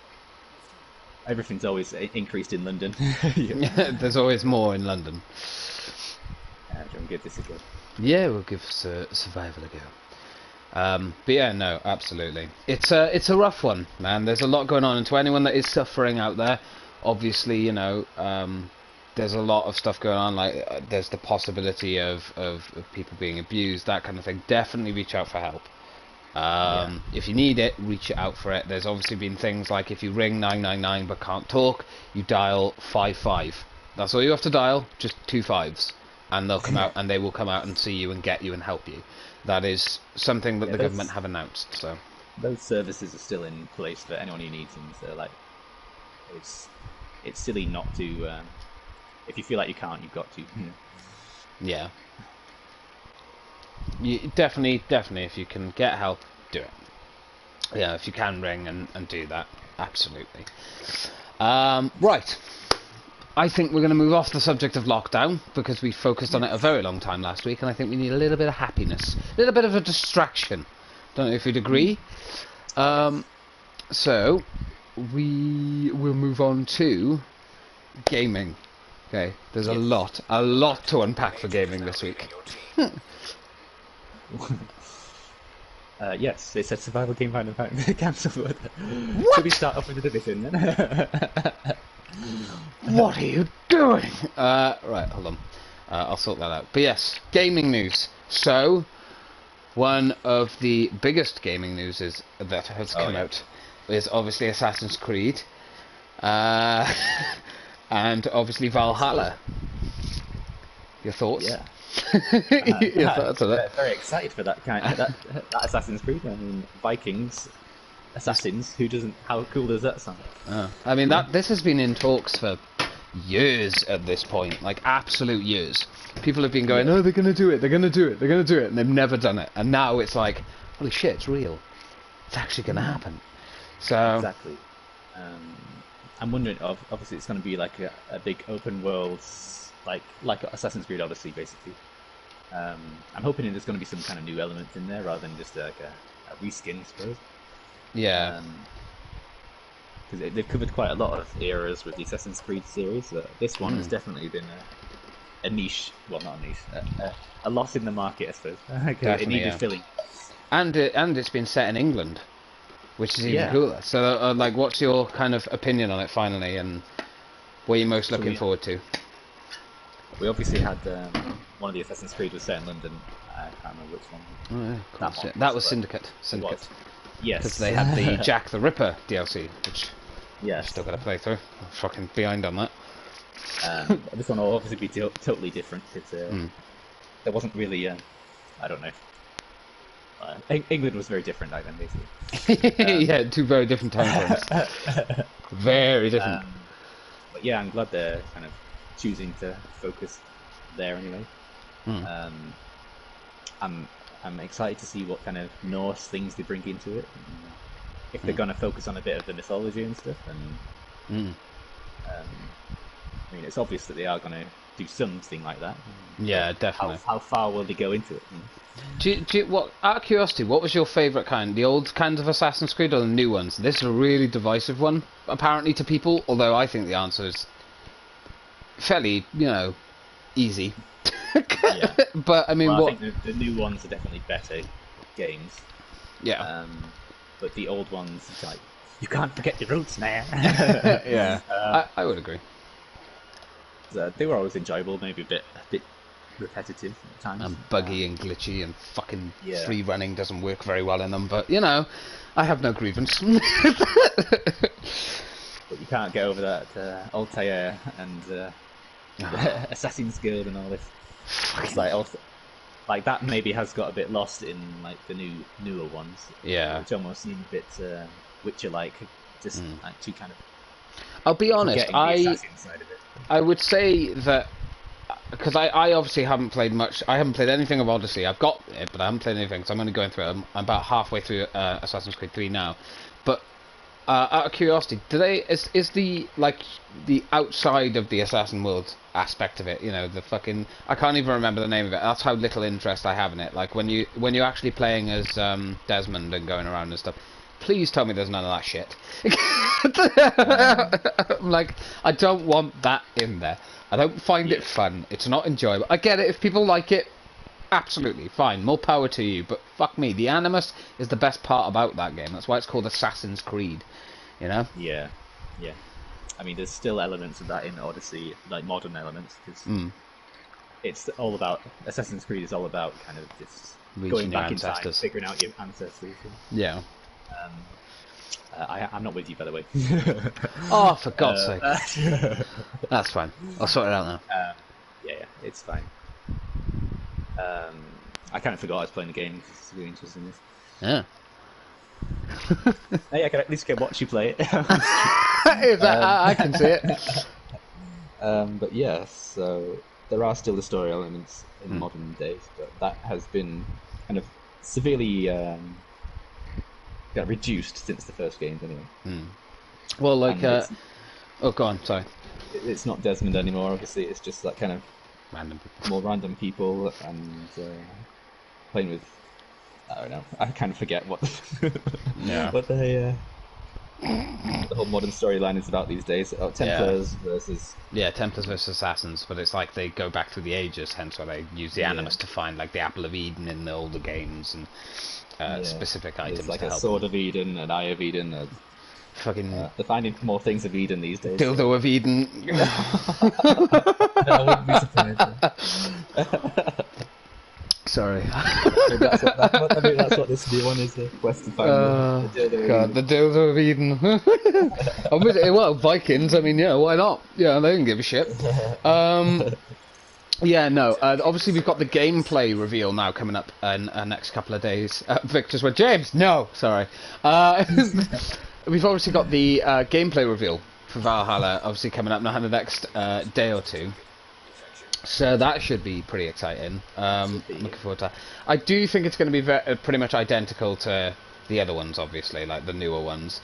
everything's always increased in London. Yeah, There's always more in London. don't give this a go. Yeah, we'll give survival a go. But yeah, no, absolutely. It's a rough one, man. There's a lot going on, and to anyone that is suffering out there, obviously, there's a lot of stuff going on. Like, there's the possibility of people being abused, that kind of thing. Definitely reach out for help. Yeah. If you need it, reach out for it. There's obviously been things like if you ring 999 but can't talk, you dial 55. That's all you have to dial, just 2 5s, and they'll come out and they will come out and see you and get you and help you. That is something that Yeah, the government have announced. So those services are still in place for anyone who needs them. So like, it's silly not to. If you feel like you can't, you've got to. yeah, you definitely, if you can get help, do it. Yeah, if you can ring and do that, absolutely. Right. I think we're going to move off the subject of lockdown because we focused on it a very long time last week, and I think we need a little bit of happiness, a little bit of a distraction. Don't know if you'd agree. So we will move on to gaming. Okay, there's a lot to unpack for gaming this week. Yes, they said survival game find cancelled. Should we start off with the division then? What are you doing? Right, hold on. I'll sort that out. But yes, gaming news. So, one of the biggest gaming news that has come out is obviously Assassin's Creed. And obviously Valhalla. Your thoughts? Yeah. Your thoughts on it? Very excited for that that Assassin's Creed. I mean, Vikings, assassins. Who doesn't? How cool does that sound? I mean, this has been in talks for years at this point, like absolute years. People have been going, oh, they're going to do it, and they've never done it. And now it's like, holy shit, it's real. It's actually going to happen. So exactly. I'm wondering, obviously it's going to be like a big open world, like Assassin's Creed Odyssey, basically. I'm hoping there's going to be some kind of new elements in there rather than just like a reskin, I suppose. Yeah. Because they've covered quite a lot of eras with the Assassin's Creed series. This one has definitely been a niche, well, not a niche, a loss in the market, I suppose. It needed filling. And it's been set in England, which is even cooler. So, like, what's your kind of opinion on it finally, and what are you most looking forward to? We obviously had one of the Assassin's Creed was set in London. I can't remember which one. Oh, yeah, of course, that was Syndicate. Yes. Because they had the Jack the Ripper DLC, which I've still got to play through. I'm fucking behind on that. This one will obviously be totally different. There wasn't really, I don't know. England was very different back then, basically. Yeah, two very different time frames. Very different. But yeah, I'm glad they're kind of choosing to focus there anyway. I'm excited to see what kind of Norse things they bring into it. If they're going to focus on a bit of the mythology and stuff, and I mean, it's obvious that they are going to do something like that. Yeah, definitely. How far will they go into it? Out of curiosity, what was your favourite kind? The old kinds of Assassin's Creed or the new ones? This is a really divisive one, apparently, to people, although I think the answer is fairly, easy. Yeah. But, I mean, I think the new ones are definitely better games. Yeah. But the old ones, it's like, you can't forget your roots, man. Yeah. I would agree. They were always enjoyable, maybe a bit repetitive at times. And buggy and glitchy and fucking free running doesn't work very well in them, but I have no grievance. But you can't get over that Altair and Assassin's Guild and all this. It's like also, like that maybe has got a bit lost in like the newer ones. Yeah. Which almost seem a bit Witcher-like, just like too kind of. I'll be honest, I would say that because I obviously haven't played much. I haven't played anything of Odyssey. I've got it, but I haven't played anything. So I'm only going through it. I'm about halfway through Assassin's Creed 3 now. But out of curiosity, is the outside of the Assassin world aspect of it? The fucking I can't even remember the name of it. That's how little interest I have in it. Like when you're actually playing as Desmond and going around and stuff. Please tell me there's none of that shit. I'm like, I don't want that in there. I don't find it fun. It's not enjoyable. I get it. If people like it, absolutely fine. More power to you. But fuck me. The Animus is the best part about that game. That's why it's called Assassin's Creed. Yeah. Yeah. I mean, there's still elements of that in Odyssey, like modern elements, because it's all about Assassin's Creed is all about kind of this reaching going your back in time, ancestors. figuring out your ancestors. Yeah. Um, I'm not with you, by the way. Oh, for God's sake. uh, That's fine. I'll sort it out now. yeah, it's fine. I kind of forgot I was playing the game because it's really interesting. This. Yeah. Yeah, I can at least go watch you play it. I can see it. But yes, so there are still the story elements in modern days, but that has been kind of severely reduced since the first games, anyway. Well, like, oh, go on. Sorry. It's not Desmond anymore. Obviously, it's just like kind of Random people. more random people and playing with. I don't know. I kind of forget what what the whole modern storyline is about these days. Templars versus Templars versus Assassins, but it's like they go back through the ages, hence why they use the Animus to find like the Apple of Eden in the older games and specific items. There's like to a help Sword them. of Eden, an Eye of Eden. Fucking they're finding more things of Eden these days. dildo of Eden. I wouldn't be surprised. Sorry. That's what this new one is. The quest to find the dildo of Eden. The dildo of Eden. I'm with it. Well, Vikings. I mean, yeah, why not? Yeah, they didn't give a shit. Yeah, no. Obviously, we've got the gameplay reveal now coming up in the next couple of days. Victor's went, James. No, sorry. We've obviously got the gameplay reveal for Valhalla, obviously coming up now in the next day or two. So that should be pretty exciting. Looking forward to that. I do think it's going to be pretty much identical to the other ones, obviously, like the newer ones.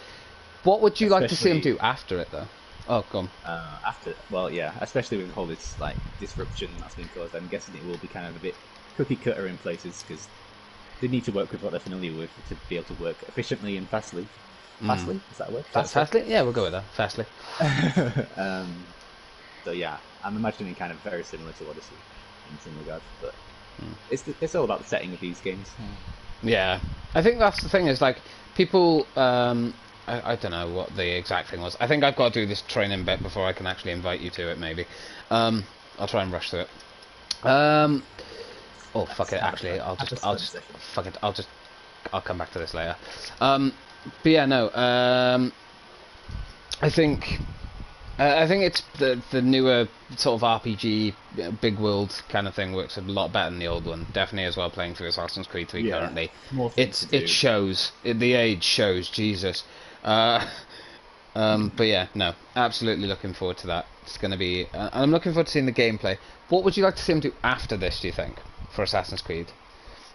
What would you like to see them do after it, though? Oh, go on. Especially with all this like disruption that's been caused, I'm guessing it will be kind of a bit cookie cutter in places because they need to work with what they're familiar with to be able to work efficiently and fastly. Fastly? Is that a word? Fastly? Yeah, we'll go with that. Fastly. So yeah, I'm imagining kind of very similar to Odyssey in some regards, but it's all about the setting of these games. Yeah, I think that's the thing is like people. I don't know what the exact thing was. I think I've got to do this training bit before I can actually invite you to it. Maybe. I'll try and rush through it. Oh fuck it. Actually, I'll come back to this later. But yeah, no. I think it's the newer sort of RPG, big world kind of thing works a lot better than the old one. Definitely as well playing through Assassin's Creed 3 currently. It shows. The age shows. Jesus. But yeah, no. Absolutely looking forward to that. It's going to be. And I'm looking forward to seeing the gameplay. What would you like to see them do after this? Do you think for Assassin's Creed?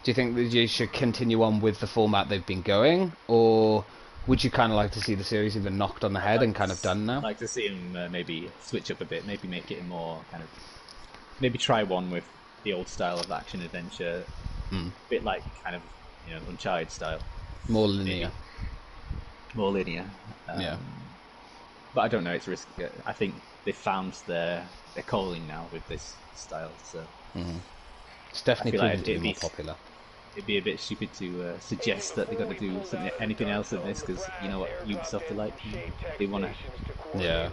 Do you think that you should continue on with the format they've been going, or would you kind of like to see the series even knocked on the head and kind of done now? I'd like to see him maybe switch up a bit, maybe make it a more kind of, maybe try one with the old style of action adventure, a bit like kind of Uncharted style, more linear. More linear. Yeah. But I don't know. It's risky. I think they found their calling now with this style, so it's definitely proven to be more popular. It'd be a bit stupid to suggest that they've got to do anything else than this, because you know what Ubisoft are like. They want to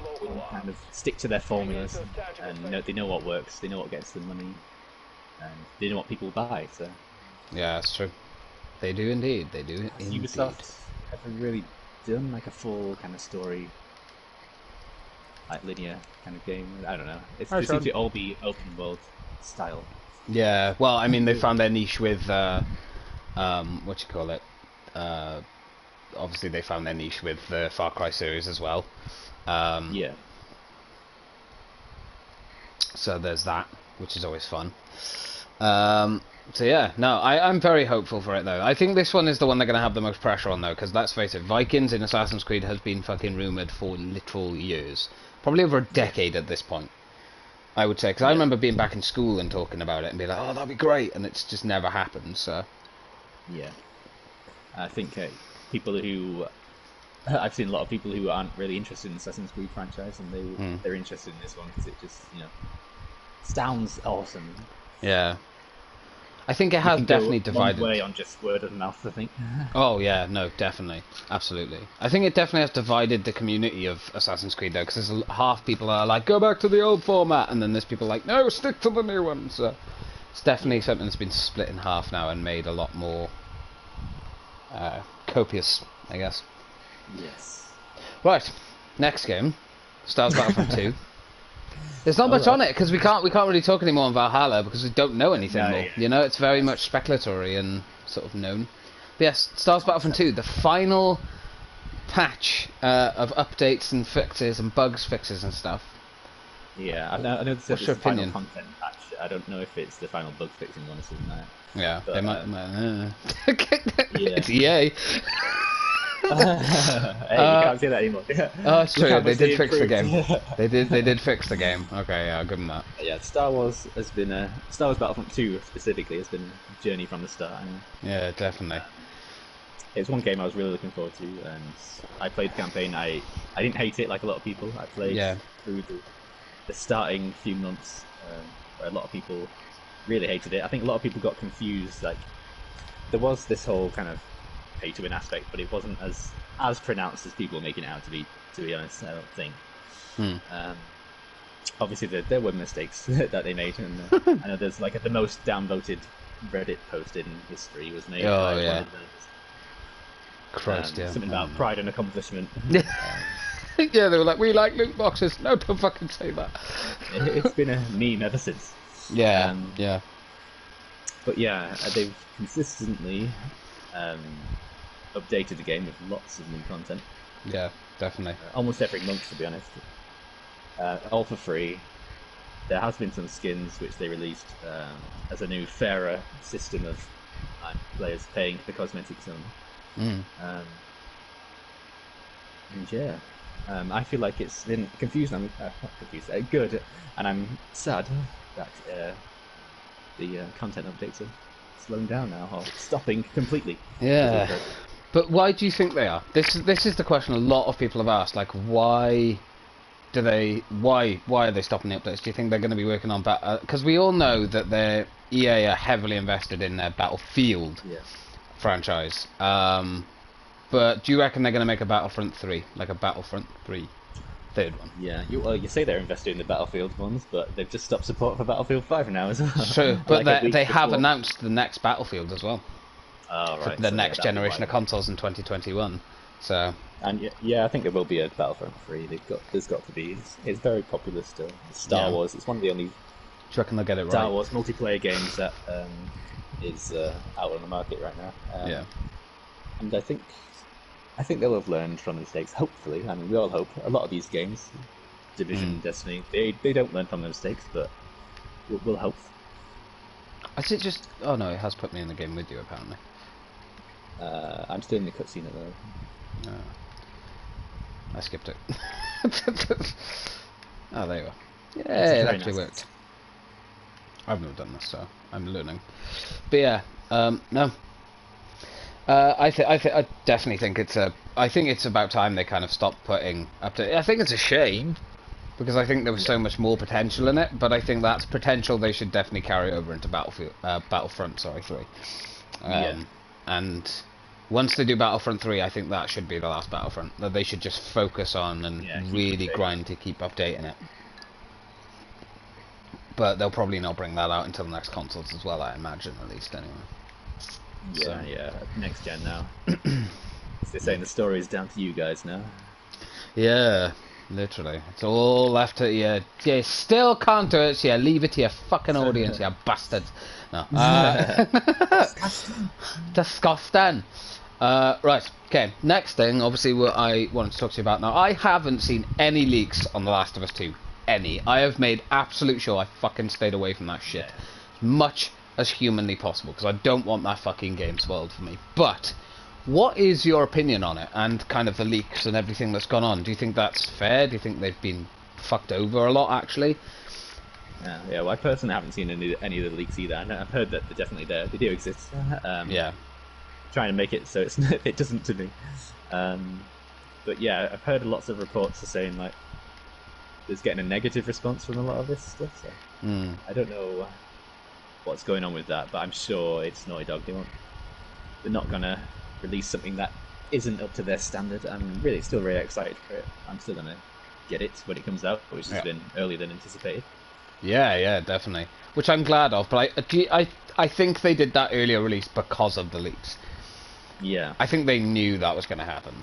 kind of stick to their formulas, and they know what works, they know what gets them money, and they know what people buy. So yeah, that's true. They do indeed. They do indeed. Ubisoft haven't really done like a full kind of story, like linear kind of game. I don't know. They seem to all be open world style. Yeah, well, I mean, they found their niche with, what you call it, obviously they found their niche with the Far Cry series as well. Yeah. So there's that, which is always fun. So yeah, no, I'm very hopeful for it, though. I think this one is the one they're going to have the most pressure on, though, because let's face it, Vikings in Assassin's Creed has been fucking rumoured for literal years. Probably over a decade at this point. I would say, because I remember being back in school and talking about it and being like, oh, that'd be great, and it's just never happened, so... Yeah. I think people who... I've seen a lot of people who aren't really interested in the Assassin's Creed franchise, and they're interested in this one because it just, sounds awesome. Yeah. I think it has definitely divided. One way on just word of mouth, I think. Oh yeah, no, definitely, absolutely. I think it definitely has divided the community of Assassin's Creed though, because half people are like, go back to the old format, and then there's people like, no, stick to the new one. So It's definitely something that's been split in half now and made a lot more copious, I guess. Yes. Right, next game, Star Wars Battlefront 2. There's not much on it because we can't really talk anymore on Valhalla because we don't know anything more. Yeah. You know, it's very much speculatory and sort of known. But yes, Star Wars Battlefront 2, the final patch of updates and fixes and bugs fixes and stuff. Yeah, I know this is the final opinion? content patch. I don't know if it's the final bug fixing one, isn't it? Yeah, But, they might. Yeah. It's EA. Hey, you can't say that anymore. Oh, it's true. They did fix the improved. game. They did fix the game. Okay, yeah, I'll give them that. Yeah, Star Wars Battlefront 2 specifically has been a journey from the start. And Yeah, definitely. it's one game I was really looking forward to, and I played the campaign. I didn't hate it like a lot of people. I played through the starting few months where a lot of people really hated it. I think a lot of people got confused. Like, there was this whole kind of pay to win aspect, but it wasn't as pronounced as people were making it out to be. To be honest, I don't think. Obviously, there were mistakes that they made, and I know there's like the most downvoted Reddit post in history was made. Oh yeah. Christ, yeah. Something about pride and accomplishment. Yeah, they were like, we like loot boxes. No, don't fucking say that. It's been a meme ever since. Yeah, yeah. But yeah, they've consistently updated the game with lots of new content. Yeah, definitely. Almost every month, to be honest. All for free. There has been some skins which they released as a new, fairer system of players paying for cosmetics only. And yeah, I feel like it's been confusing. Not confused, good, and I'm sad that the content updates are slowing down now or stopping completely. Yeah, but why do you think they are? This is the question a lot of people have asked. Like, why are they stopping the updates? Do you think they're going to be working on because we all know that EA are heavily invested in their Battlefield franchise. But do you reckon they're going to make a Battlefront 3, like a Battlefront 3 third one? Yeah, you say they're invested in the Battlefield ones, but they've just stopped support for Battlefield 5 now as well. True, but they have announced the next Battlefield as well. Oh, right. For the next generation of consoles in 2021. So. And yeah, I think there will be a Battlefront 3. There's got to be. It's very popular still. Star Wars. It's one of the only. Do you reckon they'll get it right? Star Wars multiplayer games that is out on the market right now. Yeah. And I think they'll have learned from the mistakes. Hopefully, I mean, we all hope. A lot of these games, Division, Destiny, they don't learn from the mistakes, but we'll hope. Is it just? Oh no, it has put me in the game with you apparently. I'm still in the cutscene at the moment. I skipped it. Oh, there you are. Yeah, it actually worked. I've never done this, so I'm learning. But yeah, no. I definitely think it's about time they kind of stopped putting updates. I think it's a shame because I think there was so much more potential in it, but I think that's potential they should definitely carry over into Battlefront 3. And once they do Battlefront 3, I think that should be the last Battlefront. That they should just focus on and really grind to keep updating it. But they'll probably not bring that out until the next consoles as well, I imagine, at least, anyway. Yeah, next gen now. They're saying the story is down to you guys now. Yeah, literally. It's all left to you. You still can't do it, so you leave it to your fucking audience, you bastards. No. Disgusting. Right, okay. Next thing, obviously, what I wanted to talk to you about now. I haven't seen any leaks on The Last of Us 2. Any. I have made absolute sure I fucking stayed away from that shit. As much as humanly possible, because I don't want that fucking game spoiled for me. But, what is your opinion on it, and kind of the leaks and everything that's gone on? Do you think that's fair? Do you think they've been fucked over a lot, actually? Yeah, well, I personally haven't seen any of the leaks either. I've heard that they're definitely there. They do exist. Yeah. Trying to make it so it doesn't to me. But yeah, I've heard lots of reports are saying like there's getting a negative response from a lot of this stuff. So I don't know what's going on with that, but I'm sure it's Naughty Dog. They're not gonna release something that isn't up to their standard. I'm still really excited for it. I'm still gonna get it when it comes out, which has been earlier than anticipated. Yeah, definitely. Which I'm glad of, but I think they did that earlier release because of the leaks. Yeah. I think they knew that was going to happen.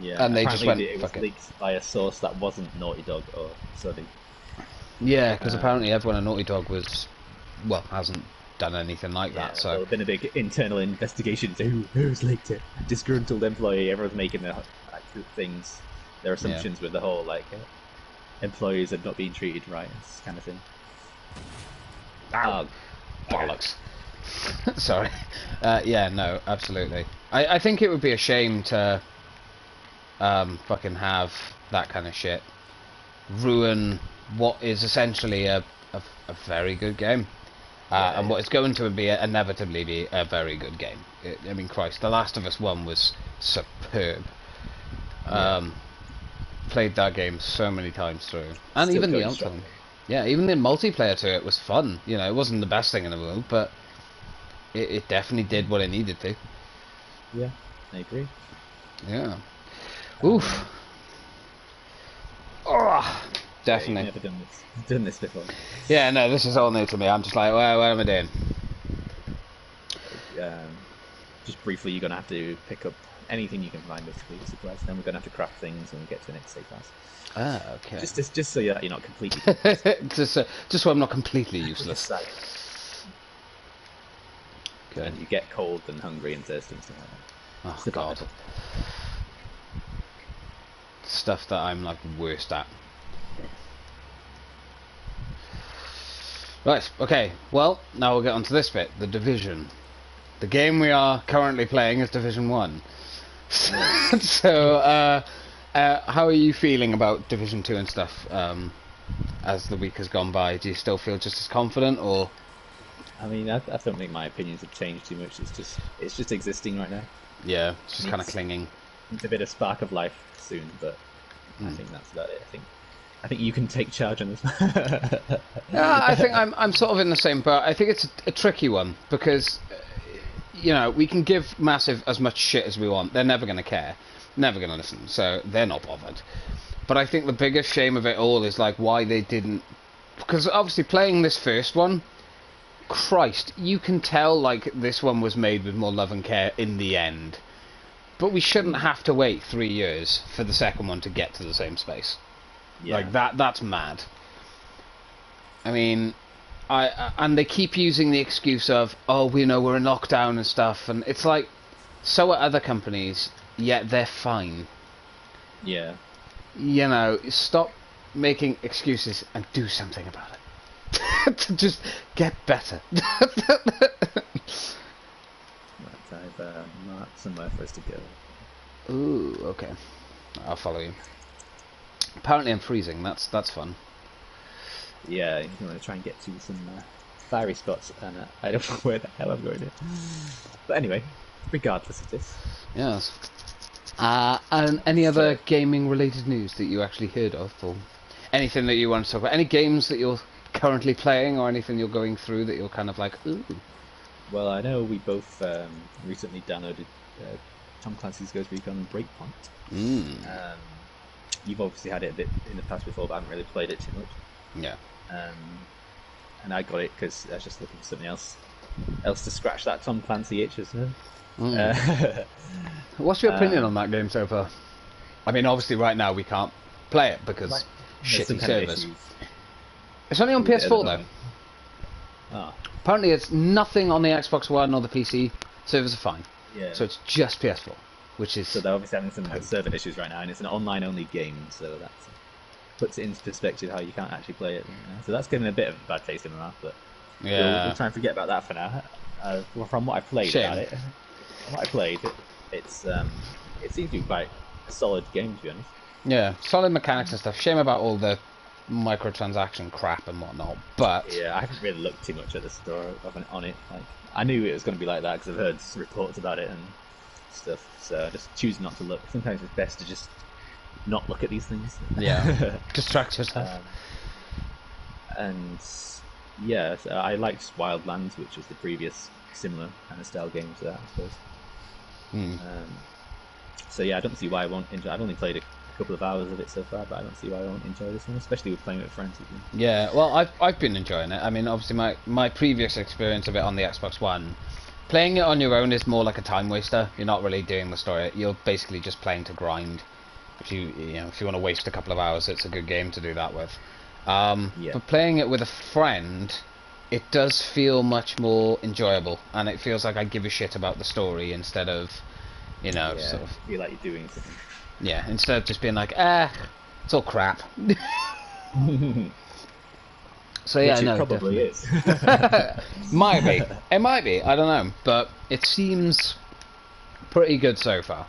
Yeah. And they just Apparently, went, it was fuck it. leaked by a source that wasn't Naughty Dog or Sony. Yeah, because apparently everyone at Naughty Dog hasn't done anything like that, so... There's been a big internal investigation into who's leaked it. Disgruntled employee, everyone's making their assumptions with the whole, employees are not being treated right, this kind of thing. Oh, bollocks. Sorry. Yeah, no, absolutely. I think it would be a shame to fucking have that kind of shit ruin what is essentially a very good game. And what is going to inevitably be a very good game. I mean, Christ, The Last of Us 1 was superb. Played that game so many times through. And Still even the going strong. yeah, even the multiplayer to it was fun. You know, it wasn't the best thing in the world, but it definitely did what it needed to. Yeah, I agree. Yeah. Oof. Oh, definitely. Yeah, you've never done this before. Yeah, no, this is all new to me. I'm just like, well, what am I doing? Just briefly, you're gonna have to pick up anything you can find, basically, supplies. Then we're gonna have to craft things when we get to the next safe house. Ah, okay. Just so you're not completely just so I'm not completely useless. Okay. And you get cold and hungry and thirsty and stuff like that. Oh god. Stuff that I'm like worst at. Right, okay. Well, now we'll get on to this bit, the Division. The game we are currently playing is Division 1. So, how are you feeling about Division 2 and stuff as the week has gone by? Do you still feel just as confident, or...? I mean, I don't think my opinions have changed too much. It's just existing right now. Yeah, it's just kind of clinging. It's a bit of spark of life soon, but I think that's about it. I think you can take charge on this. Yeah, I think I'm sort of in the same boat. I think it's a tricky one because, you know, we can give Massive as much shit as we want. They're never going to care, never going to listen, so they're not bothered. But I think the biggest shame of it all is like why they didn't, because obviously playing this first one, Christ, you can tell like this one was made with more love and care in the end. But we shouldn't have to wait 3 years for the second one to get to the same space. Yeah. Like that's mad. I mean, and they keep using the excuse of, oh, we know we're in lockdown and stuff, and it's like, so are other companies, yet they're fine. Yeah. You know, stop making excuses and do something about it. To just get better. I've marked somewhere for us to go. Ooh, okay. I'll follow you. Apparently I'm freezing, that's fun. Yeah, you want to try and get to some fiery spots, and I don't know where the hell I'm going to. But anyway, regardless of this. Yes. And any other gaming-related news that you actually heard of, or anything that you want to talk about? Any games that you're currently playing, or anything you're going through that you're kind of like, ooh? Well, I know we both recently downloaded Tom Clancy's Ghost Recon Breakpoint. You've obviously had it a bit in the past before, but I haven't really played it too much. Yeah. And I got it because I was just looking for something else to scratch that Tom Clancy itch, isn't it? What's your opinion on that game so far? I mean, obviously right now we can't play it because shitty servers. It's only on PS4 though. Oh. Apparently it's nothing on the Xbox One or the PC. Servers are fine. Yeah. So it's just PS4, which is... So they're obviously having some server issues right now, and it's an online-only game, so that puts it into perspective how you can't actually play it. You know? So that's giving a bit of a bad taste in my mouth, but we'll try and forget about that for now. From what I played about it, it seems to be quite a solid game, to be honest. Yeah, solid mechanics and stuff. Shame about all the microtransaction crap and whatnot, but... Yeah, I haven't really looked too much at the store on it. Like, I knew it was going to be like that because I've heard reports about it and stuff, so I just choose not to look. Sometimes it's best to just not look at these things. Yeah, distract yourself. And yeah, so I liked Wildlands, which was the previous similar kind of style game to that, I suppose. So yeah, I don't see why I won't enjoy. I've only played a couple of hours of it so far, but I don't see why I won't enjoy this one, especially with playing with friends. Yeah, well, I've been enjoying it. I mean, obviously my previous experience of it on the Xbox One, playing it on your own is more like a time waster. You're not really doing the story. You're basically just playing to grind. If you want to waste a couple of hours, it's a good game to do that with. But playing it with a friend, it does feel much more enjoyable, and it feels like I give a shit about the story instead of, sort of feel like you're doing something. Yeah, instead of just being like, it's all crap. So yeah, Which no, it probably definitely. is. Might be. It might be. I don't know, but it seems pretty good so far.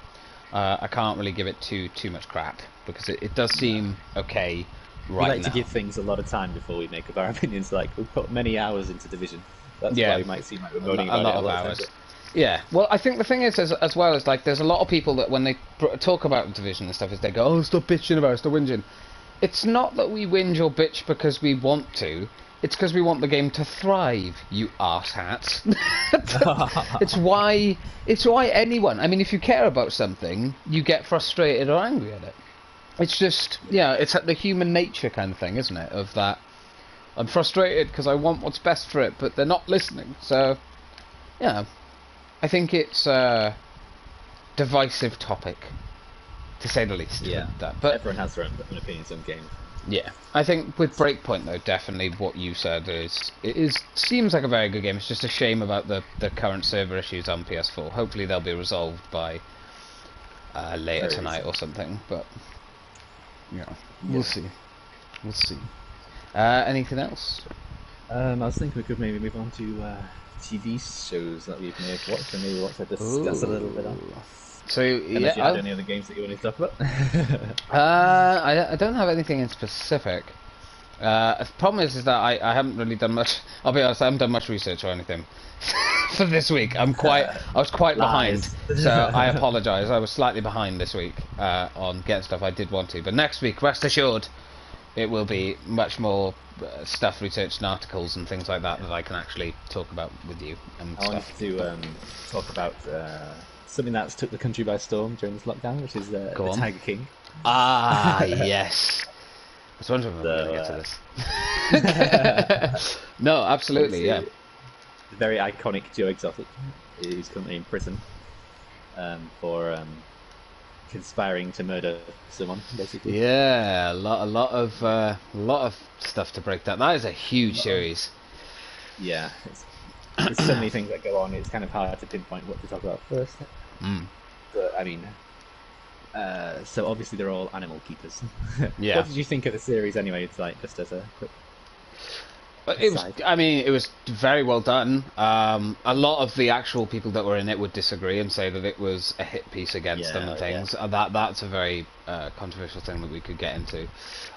I can't really give it too much crap because it does seem okay right now. We like to give things a lot of time before we make up our opinions. Like we've put many hours into Division. That's why we might seem like we're moaning about it a lot of hours. Yeah, well, I think the thing is, as well, is like there's a lot of people that when they talk about Division and stuff, is they go, "Oh, stop bitching about it, stop whinging." It's not that we whinge or bitch because we want to. It's because we want the game to thrive, you arse-hats. It's why anyone... I mean, if you care about something, you get frustrated or angry at it. It's just, it's the human nature kind of thing, isn't it? Of that, I'm frustrated because I want what's best for it, but they're not listening. So, I think it's a divisive topic, to say the least. Yeah, but everyone has their own opinions on games. Yeah, I think with Breakpoint though, definitely what you said seems like a very good game. It's just a shame about the current server issues on PS4. Hopefully they'll be resolved by later tonight or something. But we'll see. We'll see. Anything else? I was thinking we could maybe move on to TV shows that we may have watched and maybe watch to discuss a little bit on. So unless you had any other games that you wanted to talk about? I don't have anything in specific. The problem is that I haven't really done much. I'll be honest, I haven't done much research or anything for this week. I was quite behind, so I apologise. I was slightly behind this week on getting stuff I did want to, but next week, rest assured, it will be much more stuff researched and articles and things like that that I can actually talk about with you and I stuff. wanted to talk about something that's took the country by storm during this lockdown, which is the Tiger King. Ah, yes. I was wondering if we were going to get to this. No, absolutely, yeah. The very iconic Joe Exotic, who's currently in prison for conspiring to murder someone, basically. Yeah, a lot of stuff to break down. That is a huge series. Yeah, there's so many things that go on. It's kind of hard to pinpoint what to talk about first. But I mean, so obviously they're all animal keepers. Yeah. What did you think of the series anyway? It's like just as a quick. It was very well done. A lot of the actual people that were in it would disagree and say that it was a hit piece against them and things. That's a very controversial thing that we could get into.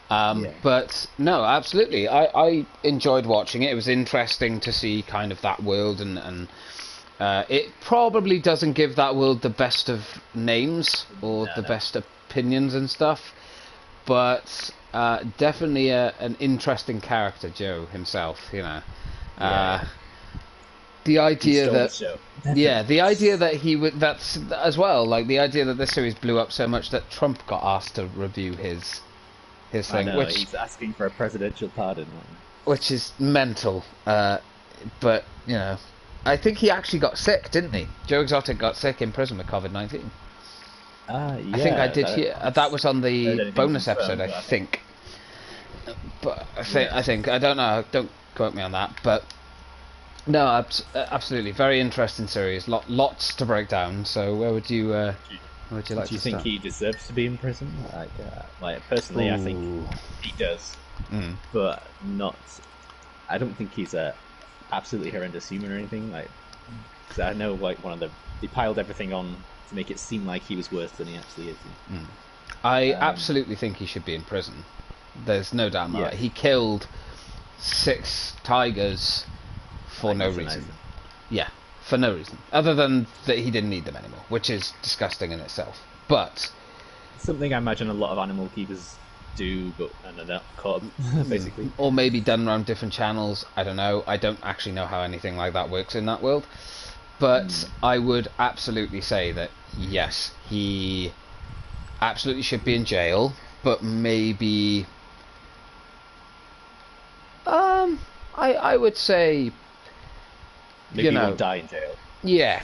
But no, absolutely. I enjoyed watching it. It was interesting to see kind of that world, and it probably doesn't give that world the best of names or the best opinions and stuff, but definitely an interesting character, Joe himself. The idea that the idea that he would that's as well, like the idea that this series blew up so much that Trump got asked to review his thing, which he's asking for a presidential pardon, which is mental. But I think he actually got sick, didn't he? Joe Exotic got sick in prison with COVID-19. I think I did hear that was on the bonus episode, I think. But I think I don't know. Don't quote me on that. But no, absolutely, very interesting series. Lots to break down. So where would you like to start? Do you think he deserves to be in prison? Like personally, I think he does, but not. I don't think he's a absolutely horrendous human or anything. Like, cause I know they piled everything on to make it seem like he was worse than he actually is. I absolutely think he should be in prison. There's no doubt about it. He killed 6 tigers for no reason. Yeah, for no reason. Other than that he didn't need them anymore, which is disgusting in itself. But something I imagine a lot of animal keepers do, but they're not caught, basically. Or maybe done around different channels. I don't know. I don't actually know how anything like that works in that world. But I would absolutely say that, yes, he absolutely should be in jail, but maybe I would say, Maybe he won't die in jail. Yeah,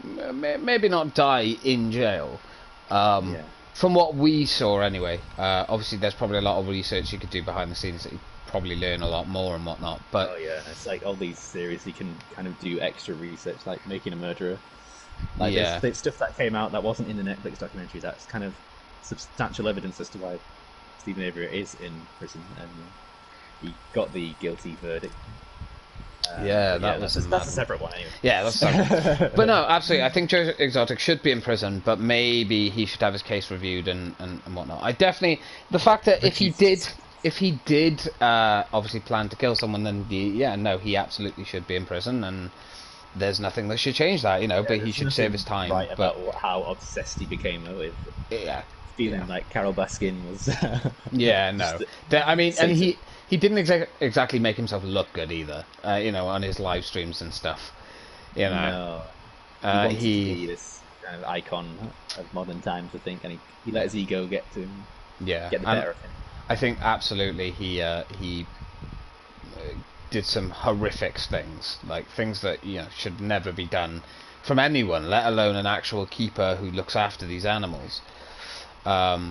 maybe not die in jail. Yeah. From what we saw anyway, obviously there's probably a lot of research you could do behind the scenes that you probably learn a lot more and whatnot. But oh yeah, it's like all these series you can kind of do extra research, like making a murderer. Like there's stuff that came out that wasn't in the Netflix documentary. That's kind of substantial evidence as to why Stephen Avery is in prison, and he got the guilty verdict. That's a separate one anyway. Yeah, that's separate. But no, absolutely. I think Joe Exotic should be in prison, but maybe he should have his case reviewed and whatnot. I definitely the fact that if he did obviously plan to kill someone, then he absolutely should be in prison, and there's nothing that should change that, but he should save his time. Right about how obsessed he became with feeling like Carol Baskin was. I mean, and he didn't exactly make himself look good either, on his live streams and stuff. No. He wanted to be this kind of icon of modern times, I think, and he let his ego get to him. Yeah. Get the better of him. I think absolutely he did some horrific things, like things that should never be done from anyone, let alone an actual keeper who looks after these animals. I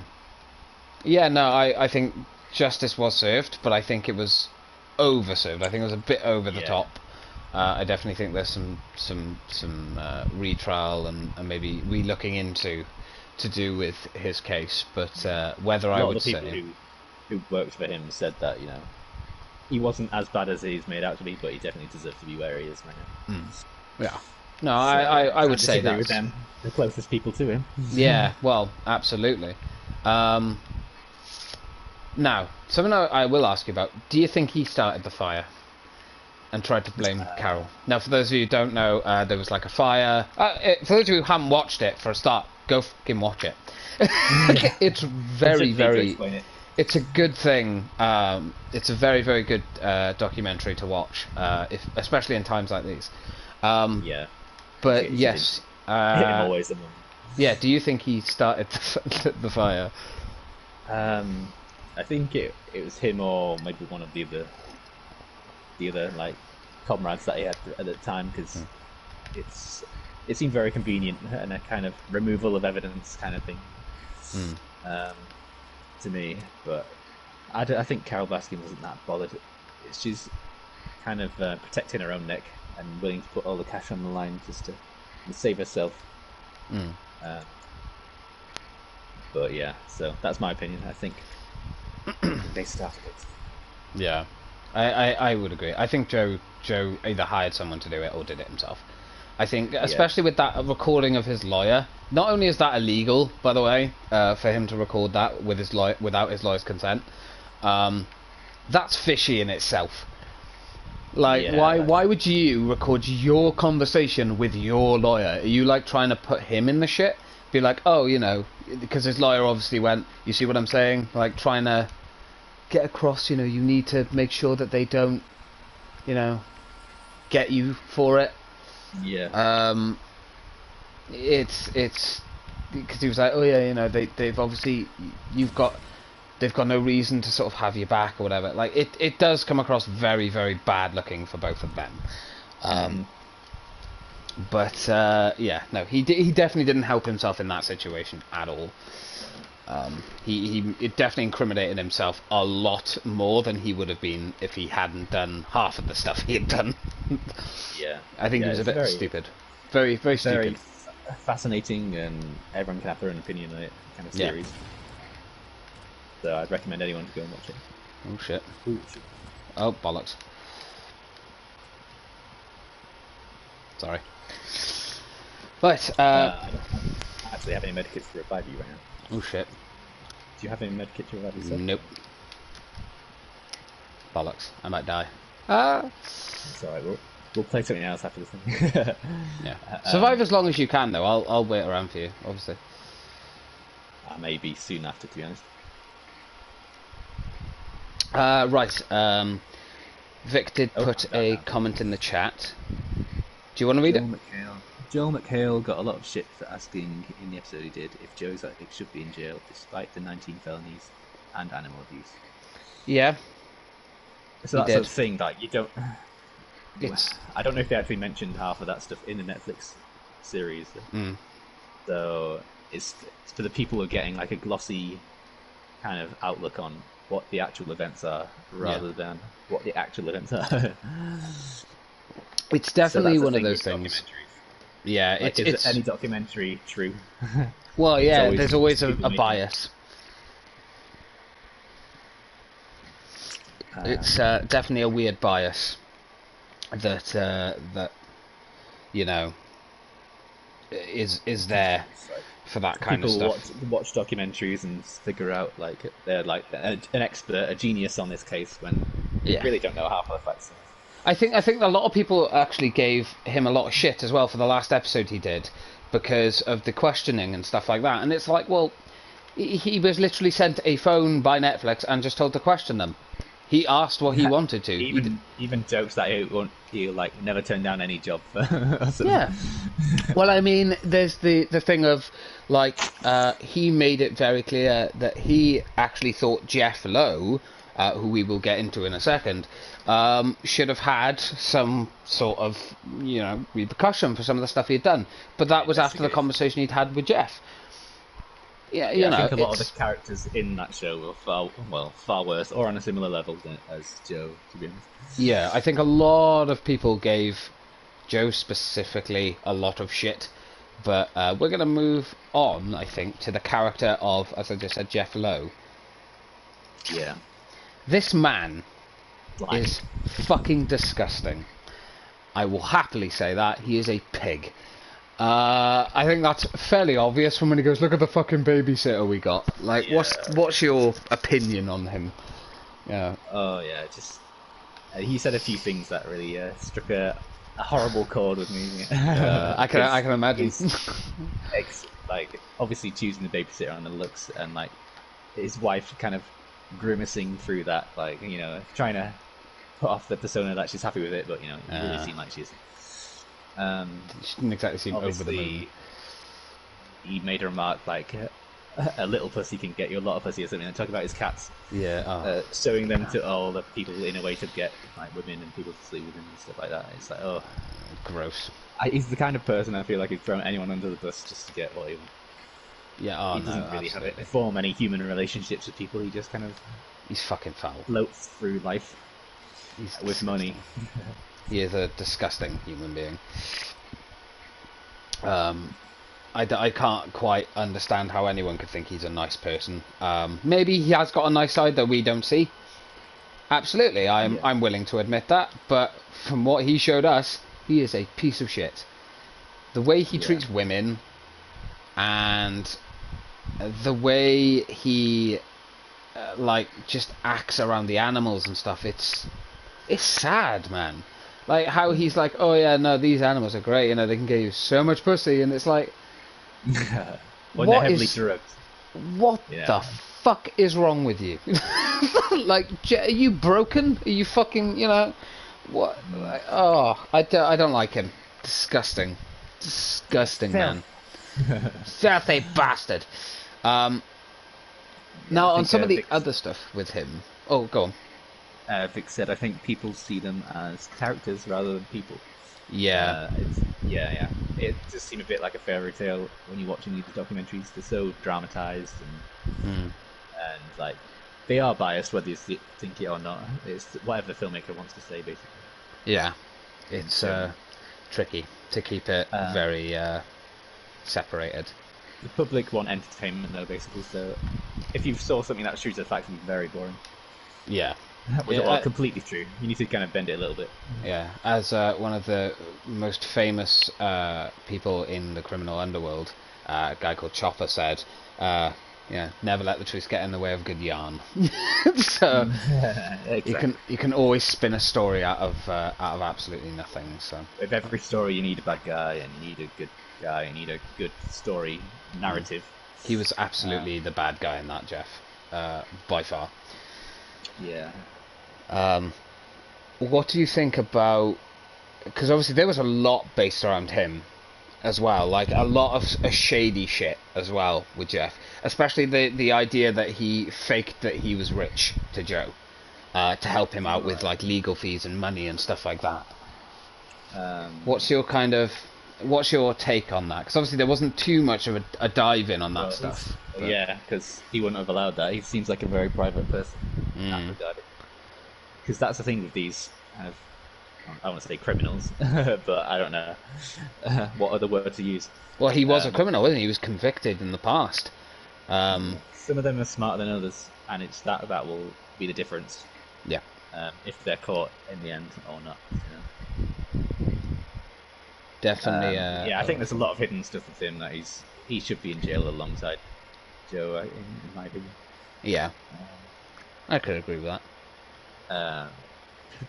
think justice was served, but I think it was overserved. I think it was a bit over the top. I definitely think there's some retrial and maybe re-looking into to do with his case, but whether I would say who worked for him said that he wasn't as bad as he's made out to be, but he definitely deserves to be where he is right now. Yeah. No, I would say that. With them, the closest people to him. Yeah, well, absolutely. Now, something I will ask you about. Do you think he started the fire and tried to blame Carol? Now, for those of you who don't know, there was like a fire. For those of you who haven't watched it, for a start, go fucking watch it. It's very... It's a good thing. It's a very, very good documentary to watch, especially in times like these. But yes, him always the moment. Yeah. Do you think he started the fire? I think it was him or maybe one of the other like comrades that he had at the time, because it seemed very convenient and a kind of removal of evidence kind of thing. To me, but I think Carol Baskin wasn't that bothered. She's kind of protecting her own neck and willing to put all the cash on the line just to save herself. But yeah, so that's my opinion. I think they started it. Yeah, I would agree. I think Joe either hired someone to do it or did it himself. I think, especially with that recording of his lawyer. Not only is that illegal, by the way, for him to record that with his without his lawyer's consent, that's fishy in itself. Like, why would you record your conversation with your lawyer? Are you like trying to put him in the shit? Be like, oh, because his lawyer obviously went. You see what I'm saying? Like trying to get across. You need to make sure that they don't, get you for it. Yeah. It's because he was like, oh yeah, they've obviously they've got no reason to sort of have you back or whatever. Like it does come across very, very bad looking for both of them. But no, he definitely didn't help himself in that situation at all. He definitely incriminated himself a lot more than he would have been if he hadn't done half of the stuff he had done. I think he was a bit stupid. Very, very stupid. Very fascinating, and everyone can have their own opinion on it, kind of series. So I'd recommend anyone to go and watch it. Oh shit. Oh bollocks. Sorry. Right. I don't actually have any medkits to revive you right now. Oh shit. Do you have any medkit to revive yourself? Nope. Bollocks. I might die. It's alright, we'll play something else after this thing. Yeah. Survive as long as you can, though. I'll wait around for you, obviously. Maybe soon after, to be honest. Right. Vic did put a comment in the chat. Do you want to read it? Joel McHale got a lot of shit for asking in the episode he did if Joe Exotic should be in jail despite the 19 felonies and animal abuse. Yeah. So that sort of thing, like, you don't... It's... I don't know if they actually mentioned half of that stuff in the Netflix series. So it's for the people who are getting like a glossy kind of outlook on what the actual events are rather than what the actual events are. It's definitely one of those things. Yeah, like, is any documentary true? Well, yeah, there's always a bias. It's definitely a weird bias that that you know is there for that kind of stuff. People watch documentaries and figure out like they're like an expert, a genius on this case when they really don't know half of the facts. I think a lot of people actually gave him a lot of shit as well for the last episode he did because of the questioning and stuff like that. And it's like, well, he was literally sent a phone by Netflix and just told to question them. He asked what he wanted to. Even jokes that he'll like never turn down any job for. Yeah. Well, I mean, there's the thing of like he made it very clear that he actually thought Jeff Lowe, who we will get into in a second, should have had some sort of repercussion for some of the stuff he'd done. But that was after the conversation he'd had with Jeff. Yeah, I think a lot of the characters in that show were far worse, or on a similar level as Joe, to be honest. Yeah, I think a lot of people gave Joe specifically a lot of shit, but we're going to move on, I think, to the character of, as I just said, Jeff Lowe. Yeah. This man is fucking disgusting. I will happily say that. He is a pig. I think that's fairly obvious from when he goes, look at the fucking babysitter we got. Like, what's your opinion on him? Yeah. Oh, yeah, just... he said a few things that really struck a horrible chord with me. I can imagine. Like, obviously choosing the babysitter on the looks, and, like, his wife kind of grimacing through that, like, trying to put off the persona that she's happy with it, but, it really seemed like she's... she didn't exactly seem over the moon. He made a remark like, a little pussy can get you a lot of pussy or something, and talk about his cats. Yeah. Showing them to all the people in a way to get like women and people to sleep with him and stuff like that. It's like, oh, gross. He's the kind of person I feel like he'd throw anyone under the bus just to get what he wants. Yeah, he doesn't really form any human relationships with people. He just kind of... He's fucking foul. Floats through life with money. He is a disgusting human being. I can't quite understand how anyone could think he's a nice person. Maybe he has got a nice side that we don't see. Absolutely, I'm willing to admit that. But from what he showed us, he is a piece of shit. The way he treats women, and the way he just acts around the animals and stuff, it's sad, man. Like how he's like, oh yeah, no, these animals are great, they can give you so much pussy, and it's like, when they're heavily drugged. What the fuck is wrong with you? Like, are you broken? Are you fucking, what? Like, oh, I don't like him. Disgusting, man. Filthy bastard. Now on some of the other stuff with him. Oh, go on. Vic said, I think people see them as characters rather than people. Yeah. It just seemed a bit like a fairy tale when you're watching these documentaries. They're so dramatized and like they are biased whether you think it or not. It's whatever the filmmaker wants to say, basically. Yeah, it's tricky to keep it very separated. The public want entertainment, though, basically. So if you saw something that was true to the facts, it would be very boring. Yeah. Was it completely true? You need to kind of bend it a little bit. Yeah, as one of the most famous people in the criminal underworld, a guy called Chopper said, never let the truth get in the way of good yarn. So exactly. you can always spin a story out of absolutely nothing. So with every story, you need a bad guy, and you need a good guy, and you need a good story narrative. He was absolutely the bad guy in that, Jeff, by far. Yeah. What do you think about... Because obviously there was a lot based around him. as well. Like a lot of shady shit as well with Jeff, especially the idea that he faked that he was rich to Joe, to help him out with like legal fees and money and stuff like that. What's your take on that? Because obviously there wasn't too much of a dive in on that stuff. Yeah, because he wouldn't have allowed that. He seems like a very private person. Because that's the thing with these kind of, I want to say criminals, but I don't know what other word to use. Well, he was a criminal, wasn't he? He was convicted in the past. Some of them are smarter than others, and it's that will be the difference. Yeah. If they're caught in the end or not. You know? Definitely. Yeah, I think there's a lot of hidden stuff with him that he should be in jail alongside Joe, in my opinion. Yeah. I could agree with that.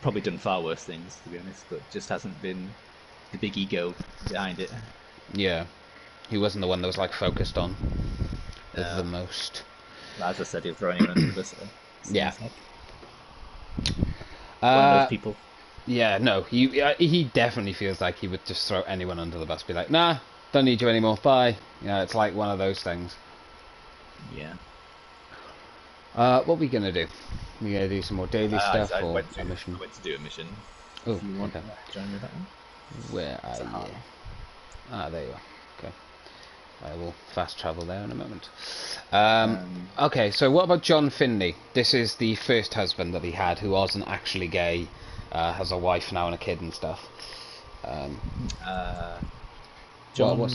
Probably done far worse things, to be honest, but just hasn't been the big ego behind it. Yeah, he wasn't the one that was like focused on the most. As I said, he'll throw anyone under the bus. Yeah. One of those people. Yeah, no, he definitely feels like he would just throw anyone under the bus. Be like, nah, don't need you anymore. Bye. You know, it's like one of those things. Yeah. What are we gonna do? We gonna do some more daily stuff I or went to, a mission? I went to do a mission. Oh, if you want okay. to join me with that one. Where are you? Ah, there you are. Okay. I will fast travel there in a moment. Okay, so what about John Finley? This is the first husband that he had, who wasn't actually gay, has a wife now and a kid and stuff. John.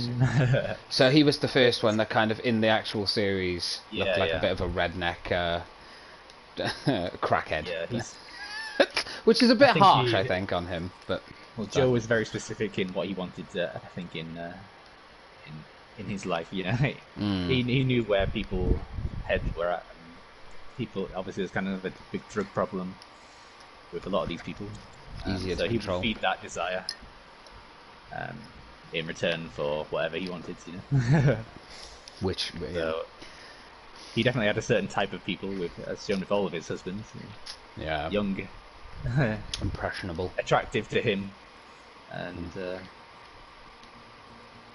So he was the first one that kind of in the actual series looked like a bit of a redneck crackhead. Yeah, which is a bit harsh, I think, on him. But well, Joe was very specific in what he wanted. I think in his life, you know, he knew where people heads were at. And people obviously there's kind of a big drug problem with a lot of these people. Easier so to control. He would feed that desire in return for whatever he wanted, you know. Which so he definitely had a certain type of people, as shown with all of his husbands. Yeah. Young, impressionable, attractive to him, and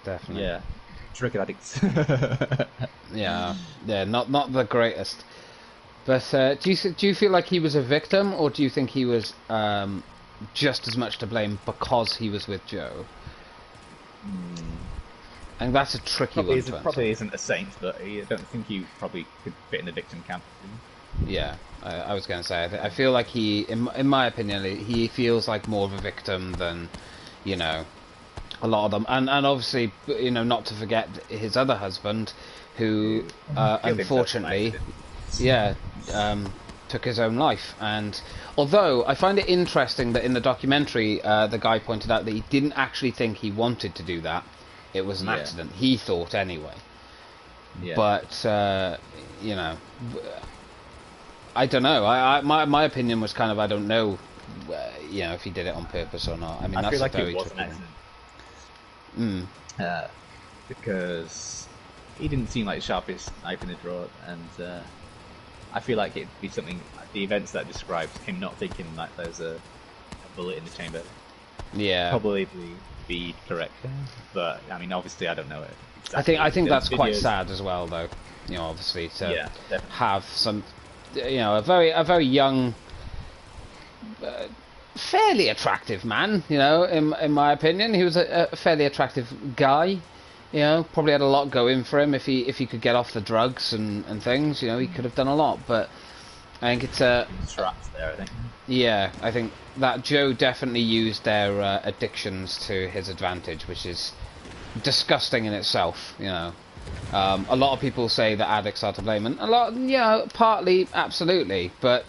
definitely, yeah, drug addicts. yeah, not the greatest. But do you feel like he was a victim, or do you think he was just as much to blame because he was with Joe? And that's a tricky one. Probably isn't a saint, but I don't think he probably could fit in the victim camp. Yeah, I was going to say, I feel like he, in my opinion, he feels like more of a victim than, you know, a lot of them. And obviously, you know, not to forget his other husband, who unfortunately, took his own life. And although I find it interesting that in the documentary, the guy pointed out that he didn't actually think he wanted to do that. It was an accident. He thought anyway. Yeah. But you know, I don't know. My opinion was kind of I don't know, you know, if he did it on purpose or not. I mean, I that's feel like very it was an accident. Because he didn't seem like the sharpest knife in the drawer, and I feel like it'd be something. The events that described him not thinking like there's a bullet in the chamber. Yeah. Probably be correct, but I mean, obviously, I don't know it. Exactly. I think that's quite sad as well, though. You know, obviously to have some, you know, a very young, fairly attractive man. You know, in my opinion, he was a fairly attractive guy. You know, probably had a lot going for him if he could get off the drugs and things. You know, he could have done a lot, but I think it's traps there. I think. Yeah, I think that Joe definitely used their addictions to his advantage, which is disgusting in itself. You know, a lot of people say that addicts are to blame, and a lot, you know, partly, absolutely, but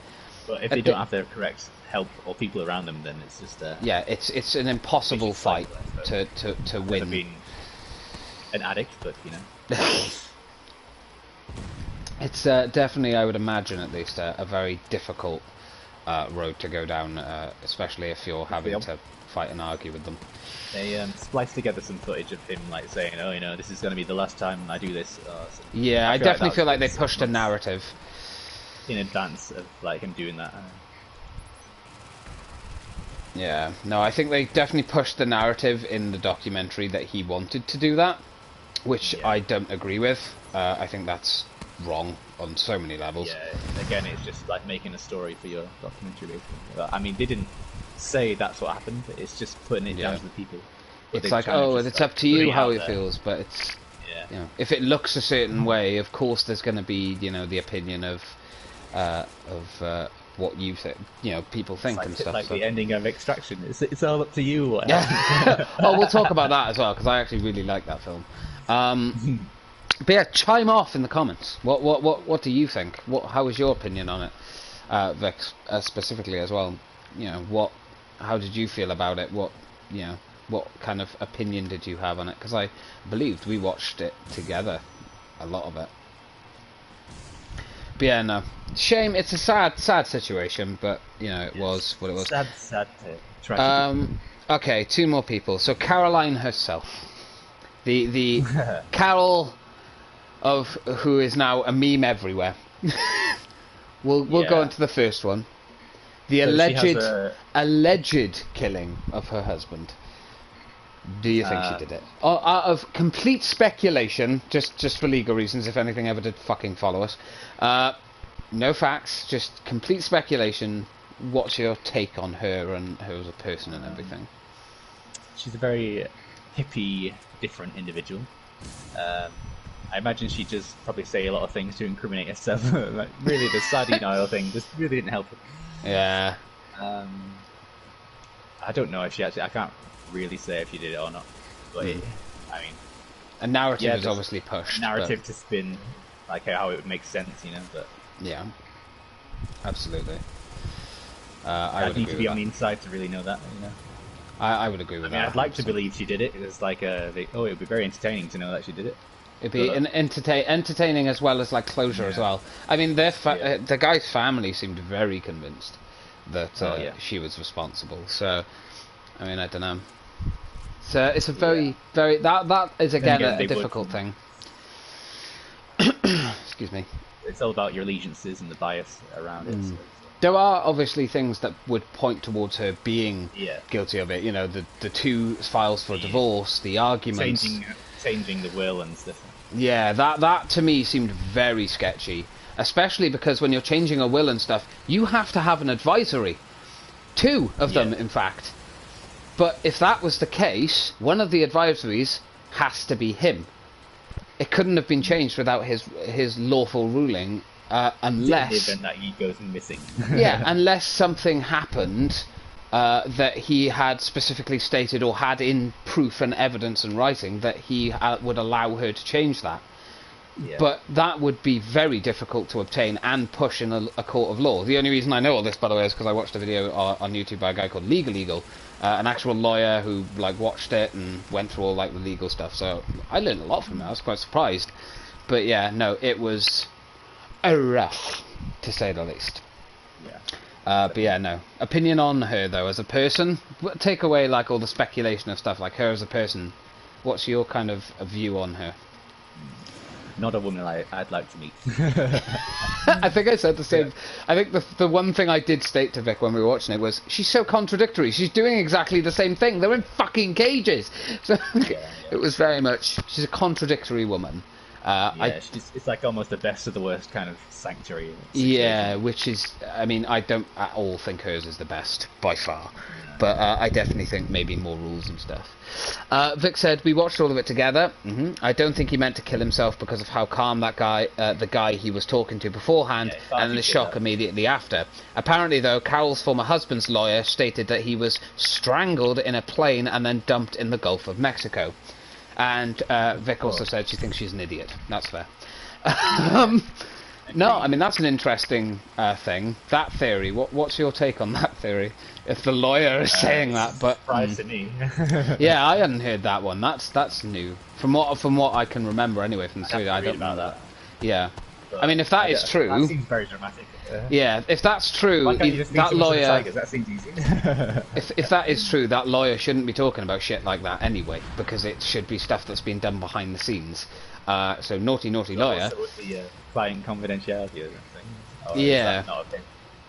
if they don't have the correct help or people around them, then it's just yeah, it's an impossible fight to win. Never been an addict, but you know. It's definitely, I would imagine, at least, a very difficult road to go down, especially if you're having to fight and argue with them. They spliced together some footage of him, like saying, "Oh, you know, this is going to be the last time I do this." Yeah, I definitely feel like they pushed a narrative in advance of like him doing that. Yeah, no, I think they definitely pushed the narrative in the documentary that he wanted to do that, which I don't agree with. I think that's wrong on so many levels. Yeah, again, it's just like making a story for your documentary, basically. I mean, they didn't say that's what happened. It's just putting it down to the people. But it's like, oh, it's up to you how it feels, but it's, you know, if it looks a certain way, of course there's going to be, you know, the opinion of what you think, you know, people think like, and stuff. Like the ending of Extraction. It's all up to you. What Oh, we'll talk about that as well, because I actually really like that film. But yeah, chime off in the comments. What do you think? How is your opinion on it, Vic, specifically as well? You know, how did you feel about it? What kind of opinion did you have on it? Because I believed we watched it together, a lot of it. But yeah, no, shame. It's a sad situation, but you know, it was what it was. Sad tragedy. Okay, 2 more people. So Caroline herself, the Carol of who is now a meme everywhere. We'll go into the first one. The alleged killing of her husband. Do you think she did it? Out of complete speculation, just for legal reasons, if anything ever did fucking follow us. No facts, just complete speculation. What's your take on her and her as a person and everything? She's a very hippie, different individual. I imagine she'd just probably say a lot of things to incriminate herself. Like, really, the sad denial thing just really didn't help her. Yeah. I don't know if she actually... I can't really say if she did it or not. But, I mean... A narrative is obviously pushed. Narrative to spin, like, how it would make sense, you know, but... Yeah. Absolutely. I'd need to be on the inside to really know that, you know. I would agree with that. I'd like to believe she did it. It was like it would be very entertaining to know that she did it. It'd be entertaining as well as like closure as well. I mean, the guy's family seemed very convinced that she was responsible. So, I mean, I don't know. So it's a very that is again a difficult thing. Excuse me. It's all about your allegiances and the bias around it. So. There are obviously things that would point towards her being guilty of it. You know, the 2 files for divorce, the arguments, changing the will and stuff. Yeah, that to me seemed very sketchy, especially because when you're changing a will and stuff, you have to have an advisory. 2 of them, in fact. But if that was the case, one of the advisories has to be him. It couldn't have been changed without his lawful ruling. Unless in the event that he goes missing. Yeah, unless something happened that he had specifically stated or had in proof and evidence and writing that he would allow her to change that. Yeah. But that would be very difficult to obtain and push in a court of law. The only reason I know all this, by the way, is because I watched a video on YouTube by a guy called Legal Eagle, an actual lawyer who like watched it and went through all like the legal stuff. So I learned a lot from it. I was quite surprised. But yeah, no, it was rough, to say the least. But yeah, no. Opinion on her, though, as a person? Take away, like, all the speculation of stuff, like her as a person. What's your kind of view on her? Not a woman I'd like to meet. I think I said the same. Yeah. I think the one thing I did state to Vic when we were watching it was, she's so contradictory. She's doing exactly the same thing. They're in fucking cages. So it was very much, she's a contradictory woman. It's like almost the best of the worst kind of sanctuary situation. Yeah, which is, I mean, I don't at all think hers is the best, by far. But I definitely think maybe more rules and stuff. Vic said, we watched all of it together. I don't think he meant to kill himself because of how calm that guy, the guy he was talking to beforehand, and the shock immediately after. Apparently, though, Carol's former husband's lawyer stated that he was strangled in a plane and then dumped in the Gulf of Mexico. And Vic also said she thinks she's an idiot. That's fair. No, I mean, that's an interesting thing. That theory, what's your take on that theory? If the lawyer is saying that, but... Surprise to me. Yeah, I hadn't heard that one. That's new. From what I can remember anyway from the series, I don't know that. Yeah. But I mean, if that is true... That seems very dramatic. Yeah, if that's true, that lawyer... Tigers? That seems easy. if that is true, that lawyer shouldn't be talking about shit like that anyway, because it should be stuff that's been done behind the scenes. So naughty lawyer. Also with the client confidentiality or something. Yeah.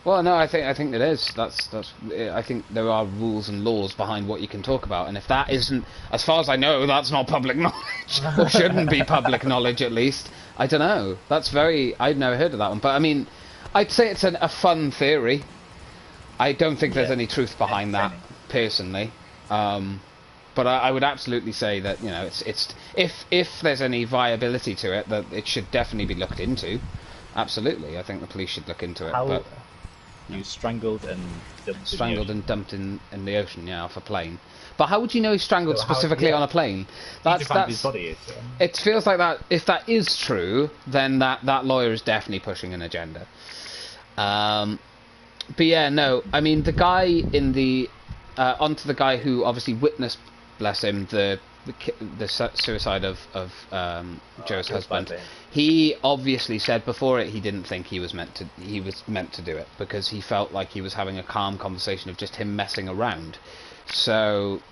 Well, no, I think it is. That's. I think there are rules and laws behind what you can talk about, and if that isn't, as far as I know, that's not public knowledge, or shouldn't be public knowledge at least. I don't know. That's very. I'd never heard of that one, but I mean, I'd say it's a fun theory. I don't think there's any truth behind that, personally. But I would absolutely say that, you know, it's if there's any viability to it, that it should definitely be looked into. Absolutely, I think the police should look into it. But you strangled and dumped in the ocean, yeah, off a plane. But how would you know he strangled specifically on a plane? That's his body. It feels like that. If that is true, then that lawyer is definitely pushing an agenda. But yeah, no, I mean the guy in the onto the guy who obviously witnessed, bless him, the suicide of Joe's husband. He obviously said before it he didn't think he was meant to do it, because he felt like he was having a calm conversation of just him messing around. So,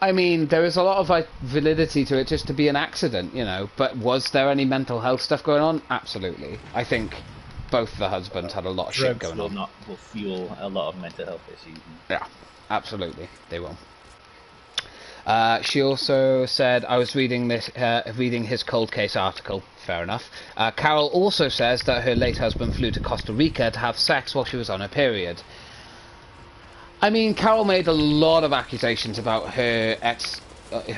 I mean, there is a lot of validity to it just to be an accident, you know. But was there any mental health stuff going on? Absolutely. I think both the husbands had a lot of shit going on. Will fuel a lot of mental health issues. Yeah, absolutely, they will. She also said, I was reading his cold case article. Fair enough. Carol also says that her late husband flew to Costa Rica to have sex while she was on her period. I mean, Carol made a lot of accusations about her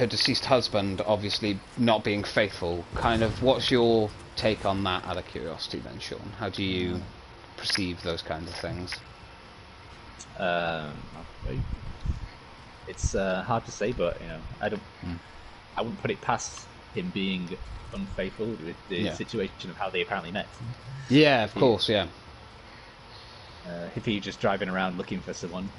deceased husband, obviously not being faithful. Kind of, what's your take on that, out of curiosity, then, Sean? How do you perceive those kinds of things? It's hard to say, but you know, I wouldn't put it past him being unfaithful with the situation of how they apparently met. Yeah, of course, yeah. If he's just driving around looking for someone,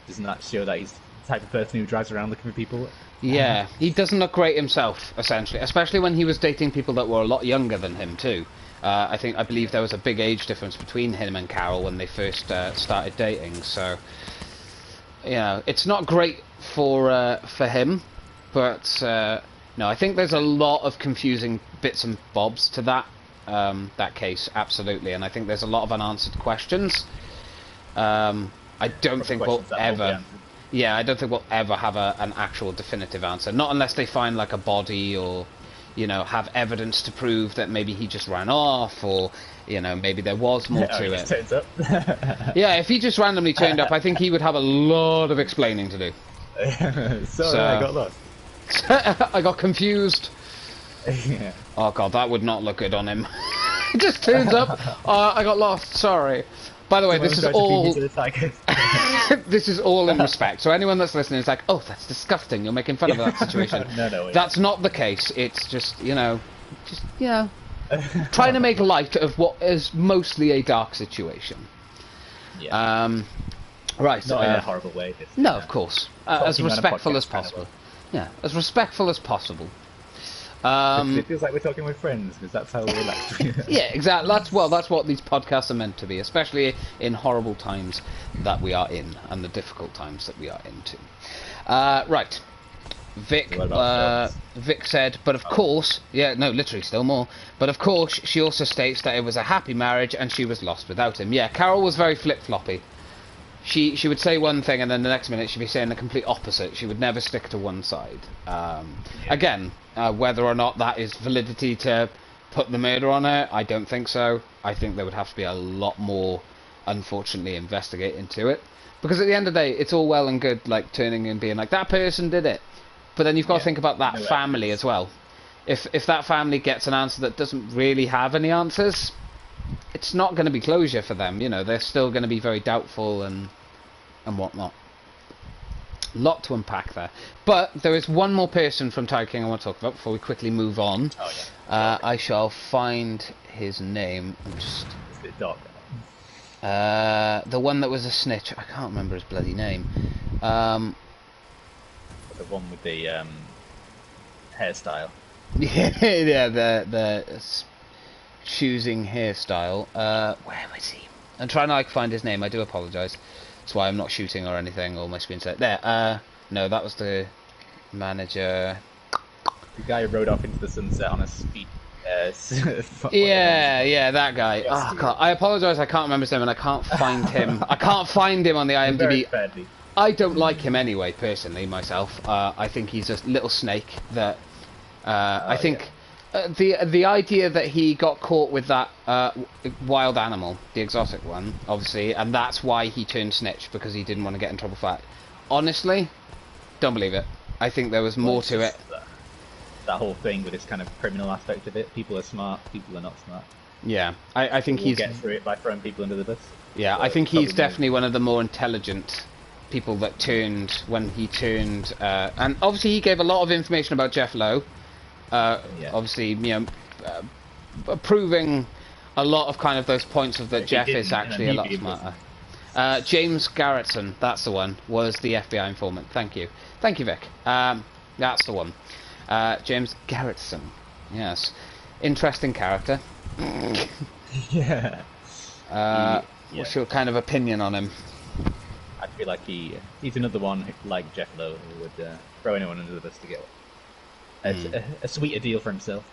doesn't that show that he's the type of person who drives around looking for people? Yeah, he doesn't look great himself, essentially, especially when he was dating people that were a lot younger than him too. I believe there was a big age difference between him and Carol when they first started dating. So, you know, it's not great for him, but no, I think there's a lot of confusing bits and bobs to that case, absolutely, and I think there's a lot of unanswered questions. I don't think we'll ever. Yeah, I don't think we'll ever have an actual definitive answer. Not unless they find like a body, or, you know, have evidence to prove that maybe he just ran off, or, you know, maybe there was more to it. Turns up. Yeah, if he just randomly turned up, I think he would have a lot of explaining to do. Sorry, I got lost. I got confused. Yeah. Oh god, that would not look good on him. He just turns up. I got lost. Sorry. By the way, this is all. This is all in respect. So anyone that's listening is like, "Oh, that's disgusting. You're making fun of that situation." No. That's not the case. It's just, you know, trying to make light of what is mostly a dark situation. Yeah. Right. Not in a horrible way. Just, no, of course. As respectful as possible. Yeah, as respectful as possible. It feels like we're talking with friends, because that's how we relax. Yeah, exactly. That's what these podcasts are meant to be, especially in horrible times that we are in, and the difficult times that we are into. Right. Vic said, but of course, literally still more. But of course, she also states that it was a happy marriage and she was lost without him. Yeah, Carol was very flip-floppy. She would say one thing and then the next minute she'd be saying the complete opposite. She would never stick to one side. Again, whether or not that is validity to put the murder on her, I don't think so. I think there would have to be a lot more, unfortunately, investigate into it. Because at the end of the day, it's all well and good, like, turning and being like, that person did it. But then you've got to think about that family as well. If that family gets an answer that doesn't really have any answers, it's not going to be closure for them. You know, they're still going to be very doubtful and whatnot. A lot to unpack there. But there is one more person from Tiger King I want to talk about before we quickly move on. Oh, yeah. I shall find his name. It's a bit dark. The one that was a snitch. I can't remember his bloody name. The one with the hairstyle. Yeah, the choosing hairstyle. Where was he? I'm trying to find his name. I do apologise. That's why I'm not shooting or anything, or my screen's set. There. No, that was the manager. The guy who rode off into the sunset on a speed Yes. Yeah, that guy. Oh God, I apologize. I can't remember his name, and I can't find him. I can't find him on the You're very IMDb. friendly. I don't like him anyway, personally, myself. I think he's a little snake that. I think the idea that he got caught with that wild animal, the exotic one, obviously, and that's why he turned snitch, because he didn't want to get in trouble for that. Honestly, don't believe it. I think there was more to it. That whole thing with this kind of criminal aspect of it. People are smart, people are not smart. Yeah, I think we'll he's get through it by throwing people under the bus. Yeah, I think he's definitely one of the more intelligent people that turned when he turned, and obviously he gave a lot of information about Jeff Lowe. Obviously, you know, proving a lot of kind of those points of that Jeff is actually a lot smarter. James Garretson, that's the one, was the FBI informant. Thank you, Vic. That's the one. James Garretson. Yes, interesting character. Yeah. What's your kind of opinion on him? I feel like he's another one like Jeff Lowe who would throw anyone under the bus to get a sweeter deal for himself.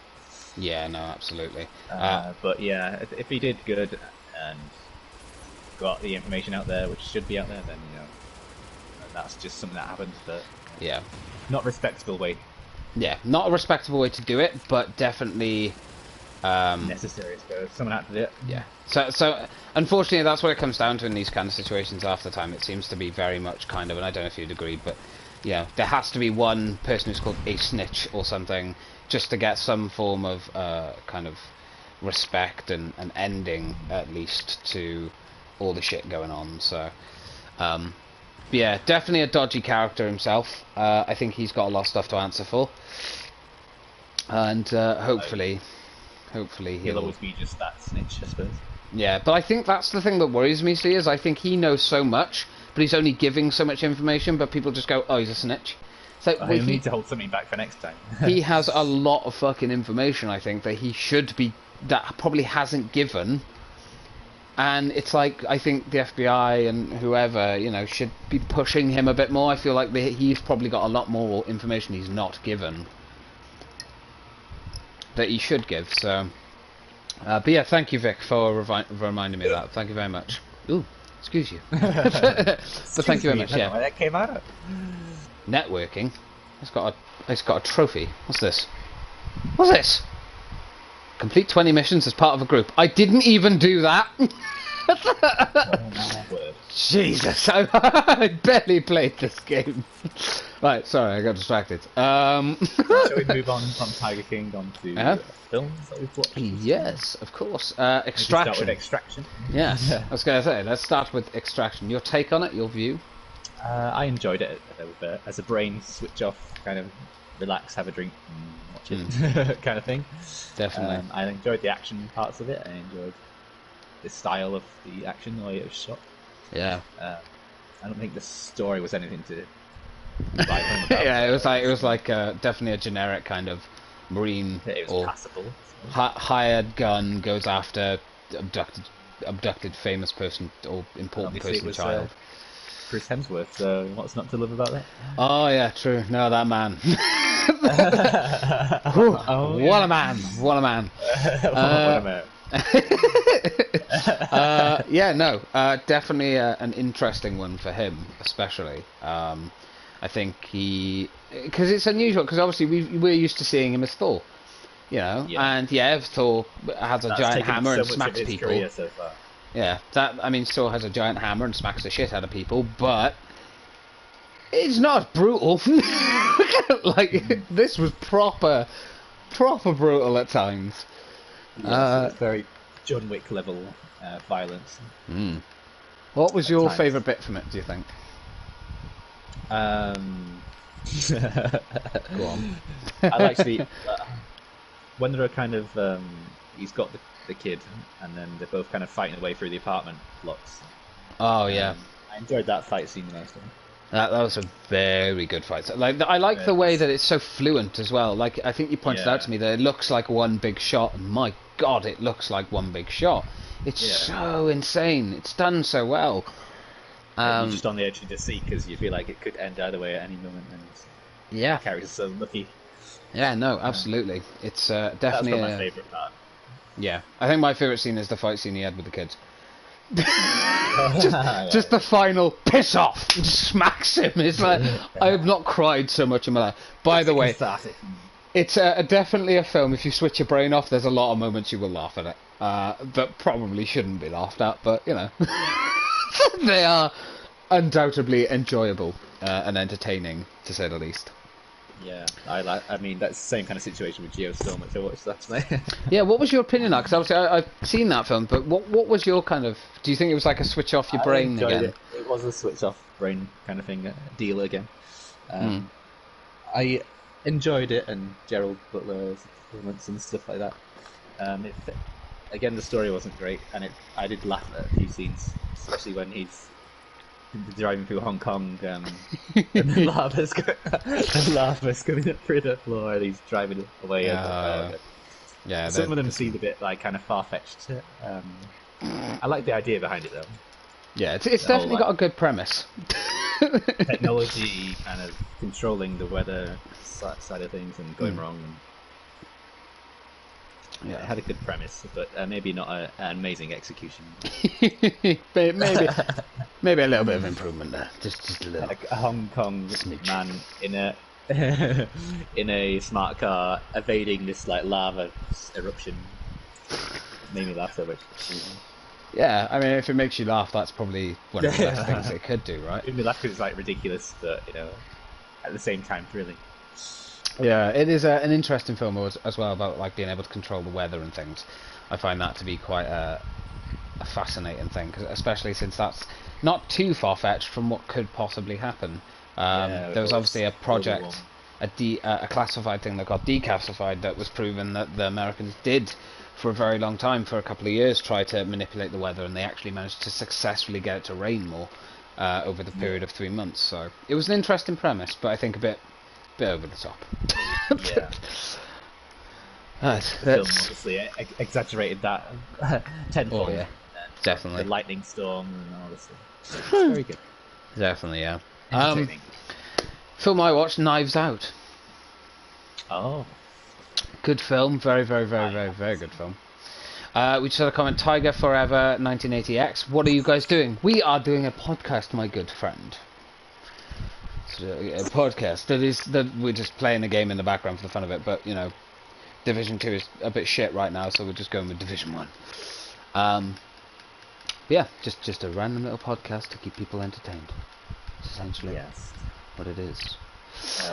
Yeah, no, absolutely. But yeah, if he did good and got the information out there, which should be out there, then you know that's just something that happens. But yeah, not a respectable way. Yeah, not a respectable way to do it, but definitely necessary. So someone had to do it. Yeah. So unfortunately, that's what it comes down to in these kind of situations. After time, it seems to be very much kind of, and I don't know if you'd agree, but yeah, there has to be one person who's called a snitch or something, just to get some form of kind of respect and an ending at least to all the shit going on. So yeah, definitely a dodgy character himself. I think he's got a lot of stuff to answer for, and hopefully he'll always be just that snitch, I suppose. Yeah, but I think that's the thing that worries me, see, is I think he knows so much, but he's only giving so much information, but people just go, oh, he's a snitch. So he'll need to hold something back for next time. He has a lot of fucking information, I think, that he should be, that probably hasn't given. And it's like, I think the FBI and whoever, you know, should be pushing him a bit more. I feel like he's probably got a lot more information he's not given that he should give, so... but yeah, thank you, Vic, for reminding me of that. Thank you very much. Ooh, excuse you. But thank you very much, yeah. Where that came out of. Networking? It's got a trophy. What's this? What's this? Complete 20 missions as part of a group. I didn't even do that! Jesus, I barely played this game. Right, sorry, I got distracted. Shall we move on from Tiger King on to films that we've watched? Yes, of course. Extraction. Start with Extraction. Yes, I was going to say, let's start with Extraction. Your take on it, your view? I enjoyed it as a brain switch off, kind of relax, have a drink, and watch it kind of thing. Definitely. I enjoyed the action parts of it. I enjoyed the style of the action, the way it was shot. Yeah. I don't think the story was anything to write home about. Yeah, it was like definitely a generic kind of Marine or passable. Hired gun goes after abducted famous person or important person child. Chris Hemsworth, so what's not to love about that? Oh yeah, true. No, that man. What a man! What a man! What a man! Yeah, no, definitely an interesting one for him, especially. I think because it's unusual, because obviously we're used to seeing him as Thor, you know, and yeah, Thor has a giant hammer and smacks people. So far. Yeah, Thor has a giant hammer and smacks the shit out of people, but it's not brutal. Like this was proper brutal at times. It's very John Wick level violence. What was your favourite bit from it, do you think? Go on. I like the when they're kind of he's got the kid, and then they're both kind of fighting their way through the apartment blocks. Oh yeah, I enjoyed that fight scene the most. That was a very good fight. Like I like the way that it's so fluent as well. Like I think you pointed out to me that it looks like one big shot, and my God, it looks like one big shot. It's so insane. It's done so well. You're just on the edge of your seat because you feel like it could end either way at any moment. And the character's so lucky. Yeah, no, absolutely. It's That's definitely not my a favourite part. yeah. I think my favorite scene is the fight scene he had with the kids. Yeah. Just the final piss off, just smacks him. It's like I have not cried so much in my life. By It's a the way, cathartic. it's definitely a film. If you switch your brain off, there's a lot of moments you will laugh at it that probably shouldn't be laughed at, but you know, they are undoubtedly enjoyable and entertaining, to say the least. Yeah, I mean, that's the same kind of situation with Geostorm, which I watched last night. Yeah, what was your opinion on? Because obviously I've seen that film, but what was your kind of? Do you think it was like a switch off your I brain enjoyed again? it. It was a switch off brain kind of thing, deal again. Mm. I enjoyed it, and Gerald Butler's performance and stuff like that. Again, the story wasn't great, and I did laugh at a few scenes, especially when he's driving through Hong Kong, and the lava's coming up through the floor, and he's driving away. And Yeah, some of them seemed a bit like kind of far fetched. I like the idea behind it though. yeah, it's The whole definitely got a good premise. technology kind of controlling the weather side of things and going wrong. And Yeah, it had a good premise, but maybe not an amazing execution. maybe a little bit of improvement there, just a little. Like a Hong Kong Smidge. man in a in a smart car evading this like lava eruption made me laugh so much. Yeah, I mean, if it makes you laugh, that's probably one of the best things it could do, right? Made me laugh because it's like ridiculous, but at the same time thrilling. Yeah, it is an interesting film as well about like being able to control the weather and things. I find that to be quite a fascinating thing, especially since that's not too far fetched from what could possibly happen. There was obviously a project, a classified thing that got declassified that was proven that the Americans did for a very long time, for a couple of years, try to manipulate the weather, and they actually managed to successfully get it to rain more over the period of 3 months. So it was an interesting premise, but I think a bit over the top. Yeah. The film obviously exaggerated that tenfold. Oh yeah, definitely. The lightning storm and all this stuff. It's very good. Definitely, yeah. Entertaining. Film I watched, Knives Out. Oh. Good film, very good film. We just had a comment, Tiger Forever 1980X. What are you guys doing? We are doing a podcast, my good friend. A podcast that we're just playing a game in the background for the fun of it, but you know, Division 2 is a bit shit right now, so we're just going with Division 1. Yeah, just a random little podcast to keep people entertained. It's essentially what it is.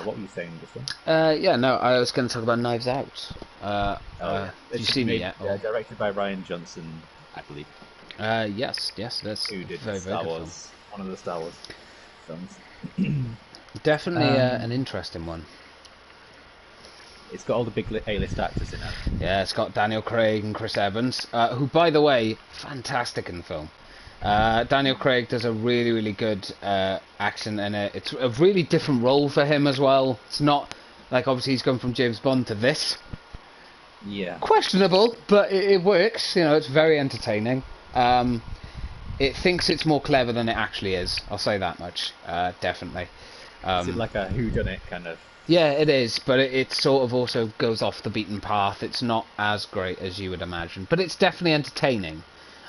What were you saying before? Yeah, no, I was going to talk about Knives Out. Have you seen it yet? Yeah, directed by Ryan Johnson, I believe. Yes, that's who did very Star good Wars, one of the Star Wars films. Definitely an interesting one. It's got all the big A-list actors in it. Yeah, it's got Daniel Craig and Chris Evans, who, by the way, fantastic in the film. Daniel Craig does a really good accent in it. It's a really different role for him as well. It's not like, obviously he's gone from James Bond to this. Yeah. Questionable, but it works. You know, it's very entertaining. It thinks it's more clever than it actually is. I'll say that much. Definitely. Is it like a whodunit kind of? Yeah, it is, but it sort of also goes off the beaten path. It's not as great as you would imagine, but it's definitely entertaining.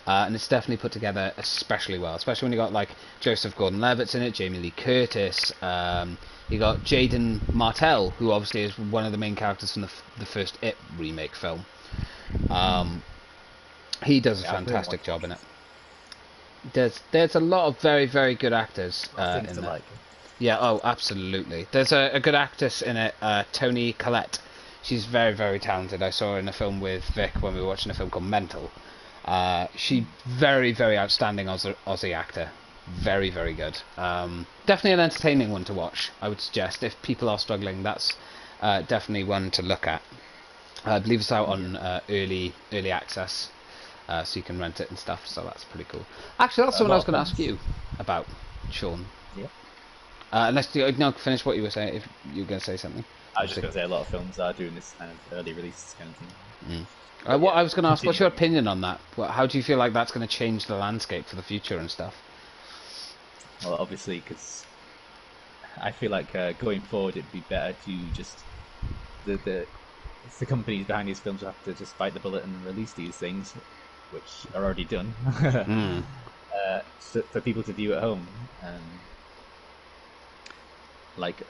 And it's definitely put together especially well, especially when you got like Joseph Gordon-Levitt's in it, Jamie Lee Curtis, you got Jaden Martell, who obviously is one of the main characters from the first It remake film. He does a fantastic job in it. There's a lot of very good actors in it. Yeah, oh, absolutely. There's a good actress in it, Toni Collette. She's very talented. I saw her in a film with Vic when we were watching a film called Mental. She very outstanding Aussie actor. Very good. Definitely an entertaining one to watch, I would suggest. If people are struggling, that's definitely one to look at. I believe it's out on early access, so you can rent it and stuff, so that's pretty cool. Actually, that's something I was going to ask you about, Sean. Yeah. Unless you finish what you were saying, if you were going to say something. I was just going to say a lot of films are doing this kind of early release kind of thing. What I was going to ask, what's your opinion on that? How do you feel like that's going to change the landscape for the future and stuff? Well, obviously, because I feel like going forward, it'd be better to just it's the companies behind these films who have to just bite the bullet and release these things, which are already done, for people to view at home. Like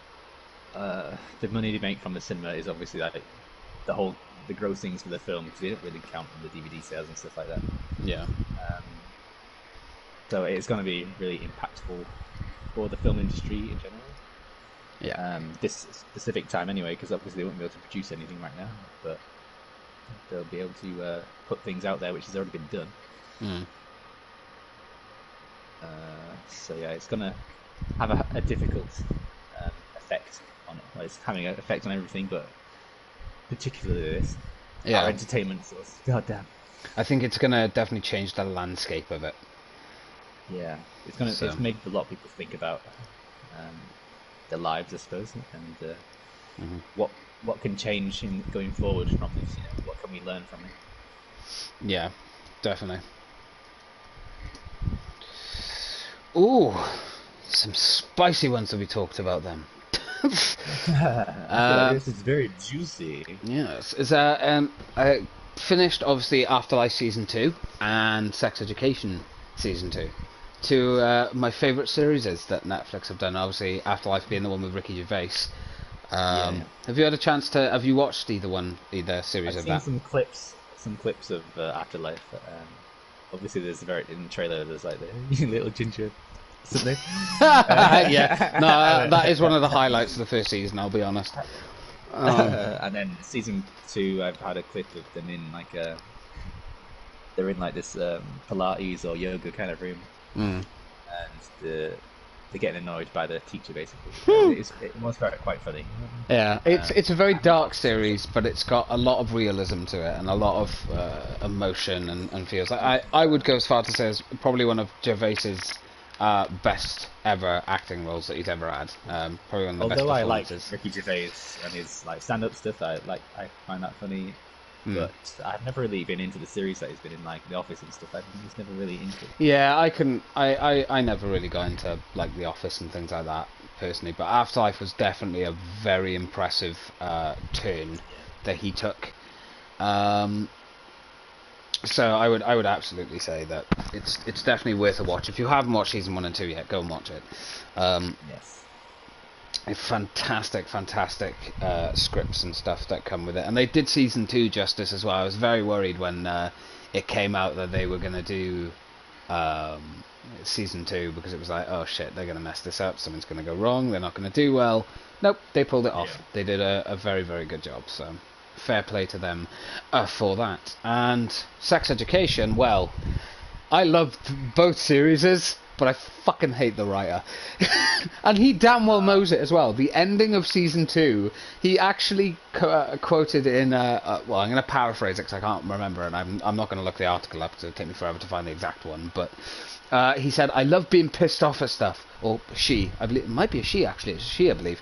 the money they make from the cinema is obviously like the grossings for the film, because they don't really count from the DVD sales and stuff like that. Yeah. So it's going to be really impactful for the film industry in general. Yeah. This specific time anyway, because obviously they won't be able to produce anything right now, but they'll be able to put things out there which has already been done. So yeah, it's going to have a difficult effect on it. Well, it's having an effect on everything, but particularly this. Yeah. Our entertainment source. God damn. I think it's going to definitely change the landscape of it. Yeah, it's made a lot of people think about their lives, I suppose, and what can change in going forward from this. What can we learn from it? Yeah, definitely. Ooh, some spicy ones to be talked about then. This is very juicy. Yes, I finished obviously Afterlife season 2 and Sex Education season 2. Two my favourite series that Netflix have done. Obviously, Afterlife being the one with Ricky Gervais. Have you had a chance to? Have you watched either series I've of seen that? some clips of Afterlife. Obviously, in the trailer. There's like the little ginger something. Yeah, no, that is one of the highlights of the first season. I'll be honest. And then season 2, I've had a clip of them in like they're in like this Pilates or yoga kind of room, and they're getting annoyed by the teacher basically. It was quite funny. Yeah, it's a very dark series, but it's got a lot of realism to it and a lot of emotion and feels. I would go as far to say it's probably one of Gervais's best ever acting roles that he's ever had. Probably one of the best performances. I like Ricky Gervais and his like stand-up stuff, I find that funny. But I've never really been into the series that he's been in, like The Office and stuff. I think he's never really into it. Yeah, I never really got into like The Office and things like that personally, but Afterlife was definitely a very impressive turn that he took. So I would absolutely say that it's definitely worth a watch. If you haven't watched season 1 and 2 yet, go and watch it. Yes. Fantastic scripts and stuff that come with it, and they did season 2 justice as well. I was very worried when it came out that they were going to do season 2, because it was like, oh shit, they're going to mess this up, something's going to go wrong, they're not going to do well. Nope, they pulled it off. They did a very, very good job, so fair play to them for that. And Sex Education, well, I loved both series, but I fucking hate the writer. And he damn well knows it as well. The ending of season 2, he actually quoted in, well, I'm going to paraphrase it because I can't remember, and I'm not going to look the article up because it'll take me forever to find the exact one, but he said, I love being pissed off at stuff. Or she, I believe, it might be a she actually, it's a she, I believe.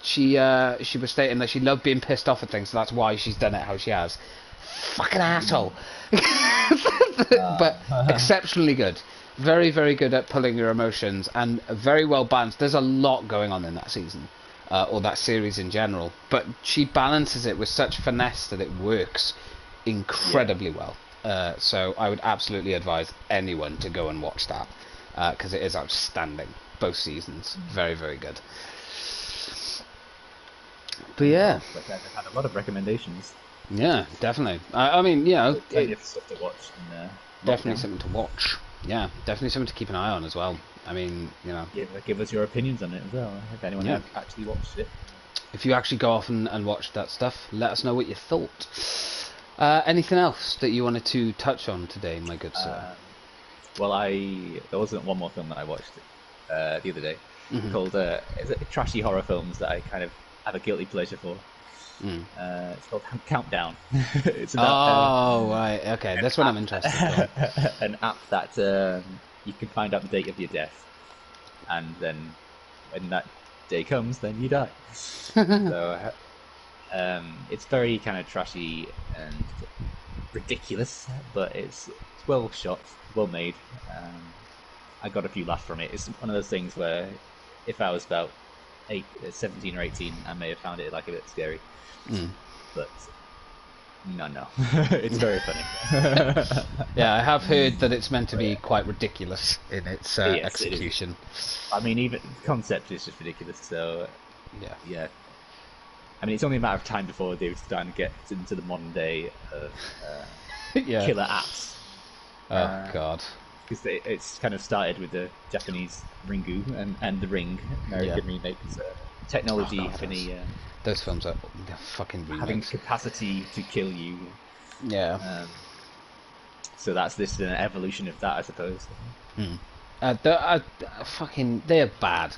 She was stating that she loved being pissed off at things, so that's why she's done it how she has. Fucking asshole. But exceptionally good. Very, very good at pulling your emotions, and very well balanced. There's a lot going on in that season, or that series in general, but she balances it with such finesse that it works incredibly well. So I would absolutely advise anyone to go and watch that, because it is outstanding. Both seasons. Very, very good. But yeah. I've had a lot of recommendations. Yeah, definitely. I mean, you know, plenty of stuff to watch. Definitely something to watch. Yeah, definitely something to keep an eye on as well. I mean, you know, give us your opinions on it as well. If anyone has actually watched it, if you actually go off and watch that stuff, let us know what you thought. Anything else that you wanted to touch on today, my good sir? Well, there wasn't one more film that I watched the other day called is it trashy horror films that I kind of have a guilty pleasure for. It's called Countdown. It's about, right, okay, that's what I'm interested in. An app that you can find out the date of your death, and then when that day comes, then you die. So it's very kind of trashy and ridiculous, but it's well shot, well made. I got a few laughs from it. It's one of those things where if I was about 17 or 18, I may have found it like a bit scary. But no, it's very funny. Yeah, I have heard that it's meant to be quite ridiculous in its execution. I mean, even the concept is just ridiculous. So yeah. I mean, it's only a matter of time before they were starting to get into the modern day of killer apps. Oh God. Because it's kind of started with the Japanese Ringu and the Ring American remake. So technology having those films are fucking remakes. Having capacity to kill you. Yeah. So that's this evolution of that, I suppose. They're bad.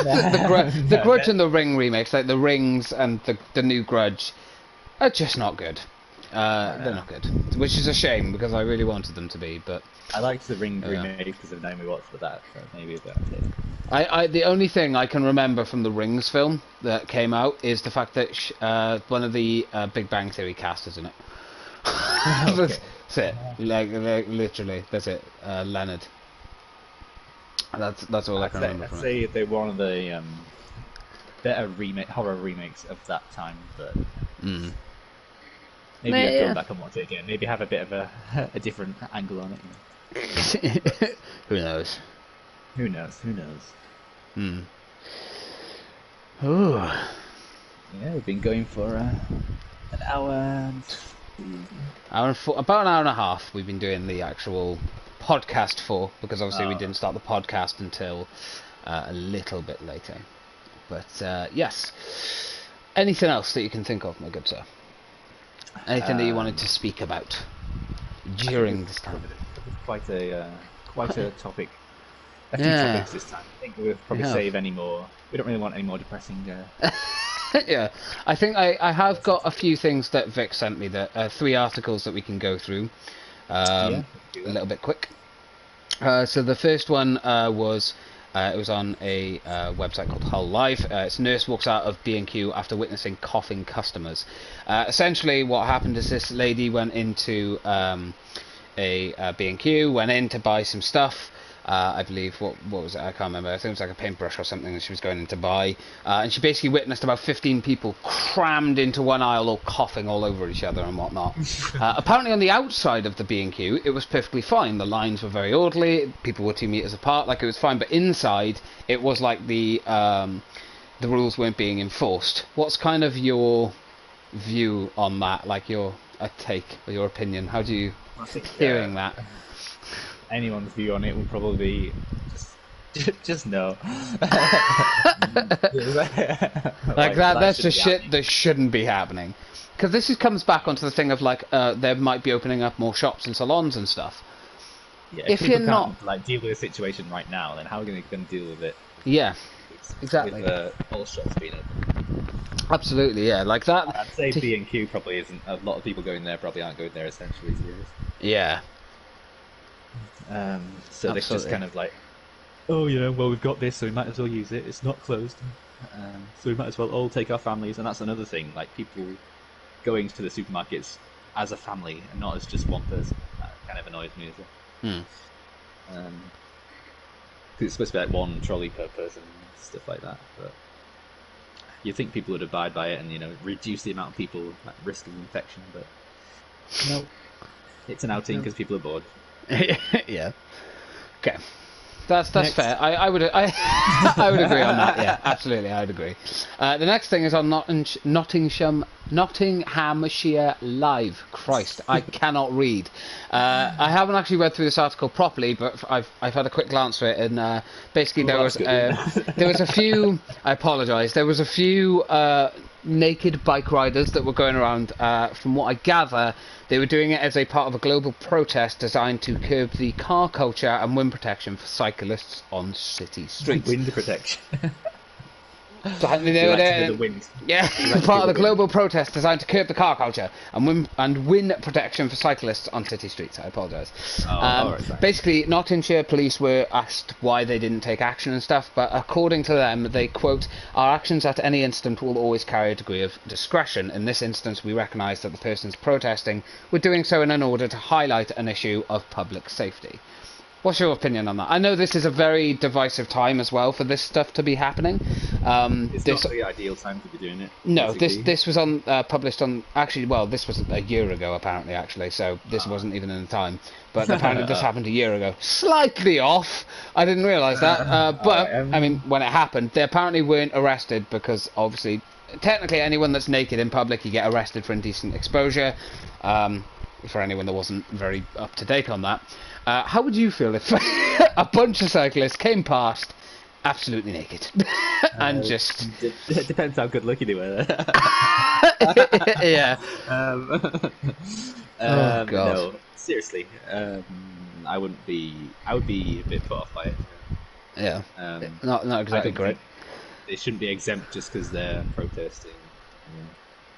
the Grudge and the Ring remakes, like the Rings and the new Grudge, are just not good. They're not good, which is a shame because I really wanted them to be. But I liked the Ring remake because of Naomi Watts for that. So maybe a better take. The only thing I can remember from the Rings film that came out is the fact that one of the Big Bang Theory cast is in it. Okay. That's it. Like literally, that's it. Leonard. That's all I can remember. I'd say they're one of the better horror remakes of that time, but maybe I'll go back and watch it again. Maybe have a bit of a different angle on it. Who knows? Who knows? Ooh. Yeah, we've been going for an hour and about an hour and a half. We've been doing the actual podcast for, because obviously we didn't start the podcast until a little bit later. But yes, anything else that you can think of, my good sir? Anything that you wanted to speak about during this time? Quite a topic. A few topics this time. I think we'll probably save any more. We don't really want any more depressing. Yeah, I think I have got a few things that Vic sent me. That 3 articles that we can go through. A little bit quick. So the first one was it was on a website called Hull Live. It's nurse walks out of B&Q after witnessing coughing customers. Essentially, what happened is this lady went into a B&Q, went in to buy some stuff. I believe, what was it? I can't remember. I think it was like a paintbrush or something that she was going in to buy. And she basically witnessed about 15 people crammed into one aisle, all coughing all over each other and whatnot. Apparently on the outside of the B&Q, it was perfectly fine. The lines were very orderly. People were 2 meters apart. Like, it was fine. But inside, it was like the rules weren't being enforced. What's kind of your view on that? Like, your take or your opinion? How do you... hearing that? Anyone's view on it will probably be just no. Like that's just shit that shouldn't be happening. Because this comes back onto the thing of like there might be opening up more shops and salons and stuff. Yeah, if you're not like deal with a situation right now, then how are you going to deal with it? Yeah, exactly. With all shops being open. Absolutely, yeah, like that. I'd say B&Q probably isn't. A lot of people going there probably aren't going there essentially. Yeah. So they're just kind of like, oh yeah, well we've got this, so we might as well use it. It's not closed, so we might as well all take our families. And that's another thing, like people going to the supermarkets as a family and not as just one person. That kind of annoys me as well. Cause it's supposed to be like one trolley per person, and stuff like that. But you think people would abide by it and reduce the amount of people at risk of infection, but no, it's an outing because people are bored. Yeah. Okay. That's fair. I would I would agree on that. Yeah, absolutely, I would agree. The next thing is on Nottinghamshire Live. Christ, I cannot read. I haven't actually read through this article properly, but I've had a quick glance through it, and basically there was a few. I apologise. There was a few naked bike riders that were going around. From what I gather, they were doing it as a part of a global protest designed to curb the car culture and wind protection for cyclists on city streets. Wind protection. The wind. Yeah, part of the global protest designed to curb the car culture and wind protection for cyclists on city streets. I apologise. Basically, Nottinghamshire police were asked why they didn't take action and stuff, but according to them, they quote, "Our actions at any instant will always carry a degree of discretion. In this instance, we recognise that the persons protesting were doing so in order to highlight an issue of public safety." What's your opinion on that? I know this is a very divisive time as well for this stuff to be happening. It's not the ideal time to be doing it. No, basically. this was on published on actually. Well, this was a year ago apparently. Actually, so this wasn't even in the time. But apparently this happened a year ago. Slightly off. I didn't realise that. But I mean, when it happened, they apparently weren't arrested because obviously, technically, anyone that's naked in public, you get arrested for indecent exposure. For anyone that wasn't very up to date on that. How would you feel if a bunch of cyclists came past absolutely naked and just... It depends how good looking they were. Yeah. Oh, God. No, seriously. I would be a bit put off by it. Yeah. Not exactly great. They shouldn't be exempt just because they're protesting.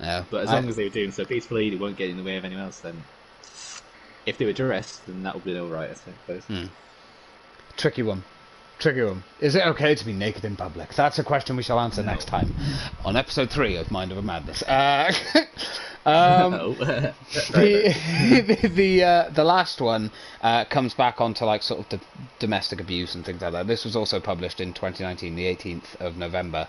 Yeah. But as long as they were doing so peacefully, they won't get in the way of anyone else, then if they were to arrest, then that would be alright, I suppose. Tricky one. Is it okay to be naked in public? That's a question we shall answer next time on episode 3 of Mind Over Madness. The last one comes back onto like sort of the domestic abuse and things like that. This was also published in 2019, the 18th of November.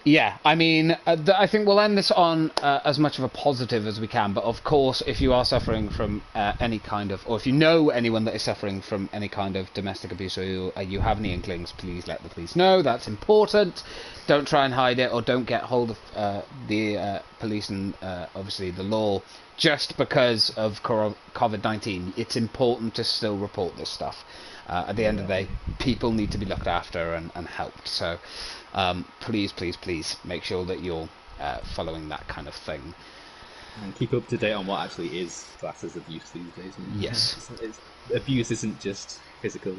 Yeah, I mean, I think we'll end this on as much of a positive as we can. But of course, if you are suffering from any kind of, or if you know anyone that is suffering from any kind of domestic abuse, or you have any inklings, please let the police know. That's important. Don't try and hide it, or don't get hold of the police and obviously the law just because of COVID-19. It's important to still report this stuff. At the end of the day, people need to be looked after and helped. So. Please make sure that you're following that kind of thing. And keep up to date on what actually is classed as abuse these days. Yes. Abuse isn't just physical.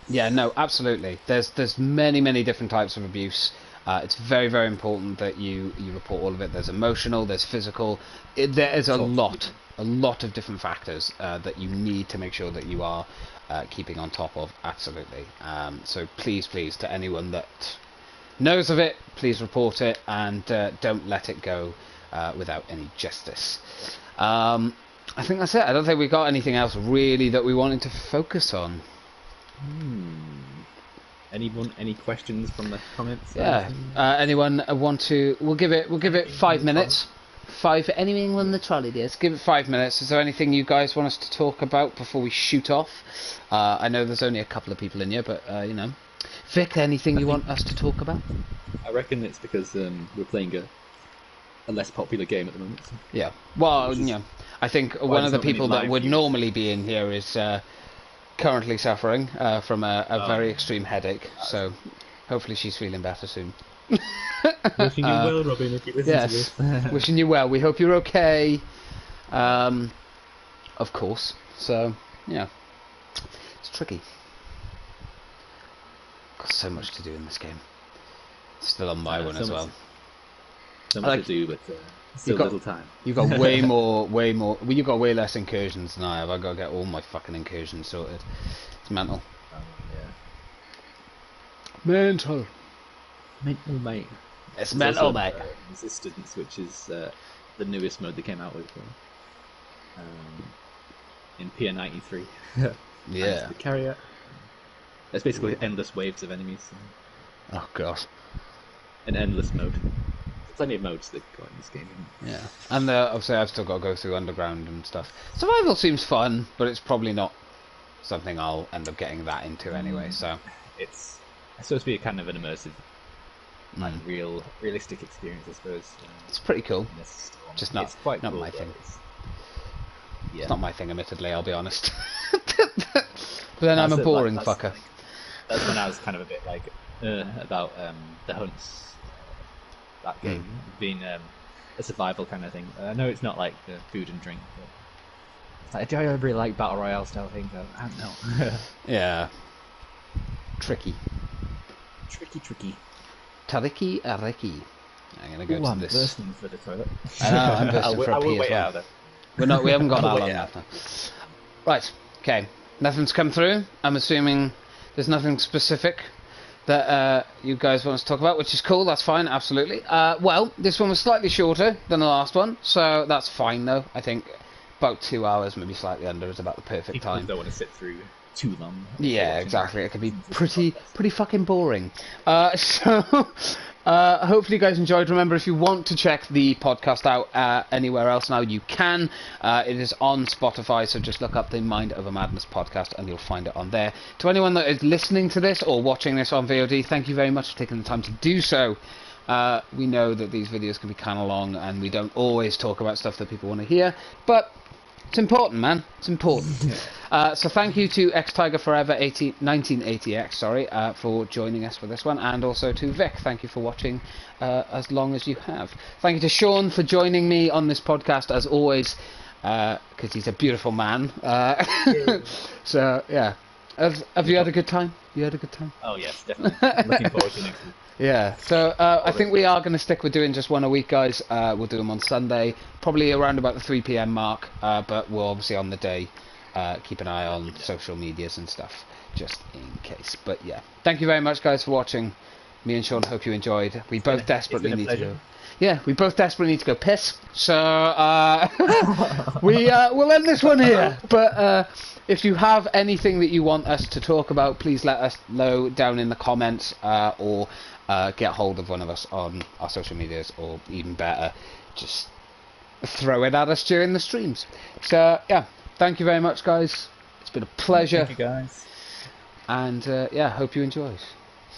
Yeah, no, absolutely. There's many different types of abuse. It's very, very important that you report all of it. There's emotional, there's physical. There is a lot of different factors that you need to make sure that you are keeping on top of. Absolutely. So please, to anyone that knows of it, please report it, and don't let it go without any justice. I think that's it. I don't think we got anything else really that we wanted to focus on. Any questions from the comments? Yeah. Anyone want to? We'll give it 5 minutes. Anyone on the trolley days? Give it 5 minutes. Is there anything you guys want us to talk about before we shoot off? I know there's only a couple of people in here, but you know. Vic, anything you want us to talk about? I reckon it's because we're playing a less popular game at the moment. Yeah. Well, yeah. I think one of the people that would normally be in here is currently suffering from a very extreme headache. So hopefully she's feeling better soon. Wishing you well, Robin, if you listen to this. Wishing you well. We hope you're okay. Of course. So, yeah. It's tricky. Got so much to do in this game. Still on my one as well. So much to do, but still little time. You've got way more. Well, you've got way less incursions than I have. I've got to get all my fucking incursions sorted. It's mental. Mental, mate. It's mental, mate. Resistance, which is the newest mode they came out with in Pier 93. Yeah. The carrier. It's basically endless waves of enemies. Oh god. An endless mode. Plenty of modes they've got in this game. Yeah. And obviously I've still got to go through underground and stuff. Survival seems fun, but it's probably not something I'll end up getting that into anyway. So it's supposed to be a kind of an immersive, like realistic experience, I suppose. It's pretty cool. Just not it's quite not cool, my thing. Yeah. It's not my thing, admittedly. I'll be honest. But then I'm a boring fucker. That's when I was kind of a bit like about the hunts. That game being a survival kind of thing. I know it's not like food and drink, but like, do I really like battle royale style things? I don't know. Yeah. Tricky. Tricky. Tariki Ariki. I'm gonna go to this. I'm bursting for the toilet. I know, I'm bursting for a pee as well. We haven't got that long left now. Right. Okay. Nothing's come through. I'm assuming there's nothing specific that you guys want us to talk about, which is cool. That's fine, absolutely. Well, this one was slightly shorter than the last one, so that's fine though. I think about 2 hours, maybe slightly under, is about the perfect time. Don't want to sit through too long. Yeah, exactly. It can be pretty fucking boring. Hopefully you guys enjoyed. Remember, if you want to check the podcast out anywhere else now, you can. It is on Spotify, so just look up the Mind Over Madness podcast and you'll find it on there. To anyone that is listening to this or watching this on VOD, thank you very much for taking the time to do so. We know that these videos can be kind of long and we don't always talk about stuff that people want to hear, but it's important, man. It's important. So thank you to X-Tiger Forever 1980X, for joining us for this one, and also to Vic. Thank you for watching as long as you have. Thank you to Sean for joining me on this podcast as always, because he's a beautiful man. So yeah, have you had a good time? You had a good time? Oh yes, definitely. Looking forward to next week. Yeah, so I think we are going to stick with doing just one a week, guys. We'll do them on Sunday, probably around about the 3 p.m. mark, but we'll obviously on the day keep an eye on social medias and stuff, just in case. But yeah, thank you very much, guys, for watching. Me and Sean hope you enjoyed. We both desperately need to go. Yeah, we both desperately need to go piss, so we'll end this one here. But if you have anything that you want us to talk about, please let us know down in the comments, or get hold of one of us on our social medias, or even better, just throw it at us during the streams. So yeah, thank you very much, guys. It's been a pleasure. Thank you, guys. And yeah, hope you enjoyed.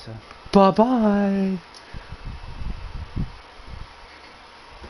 So bye bye.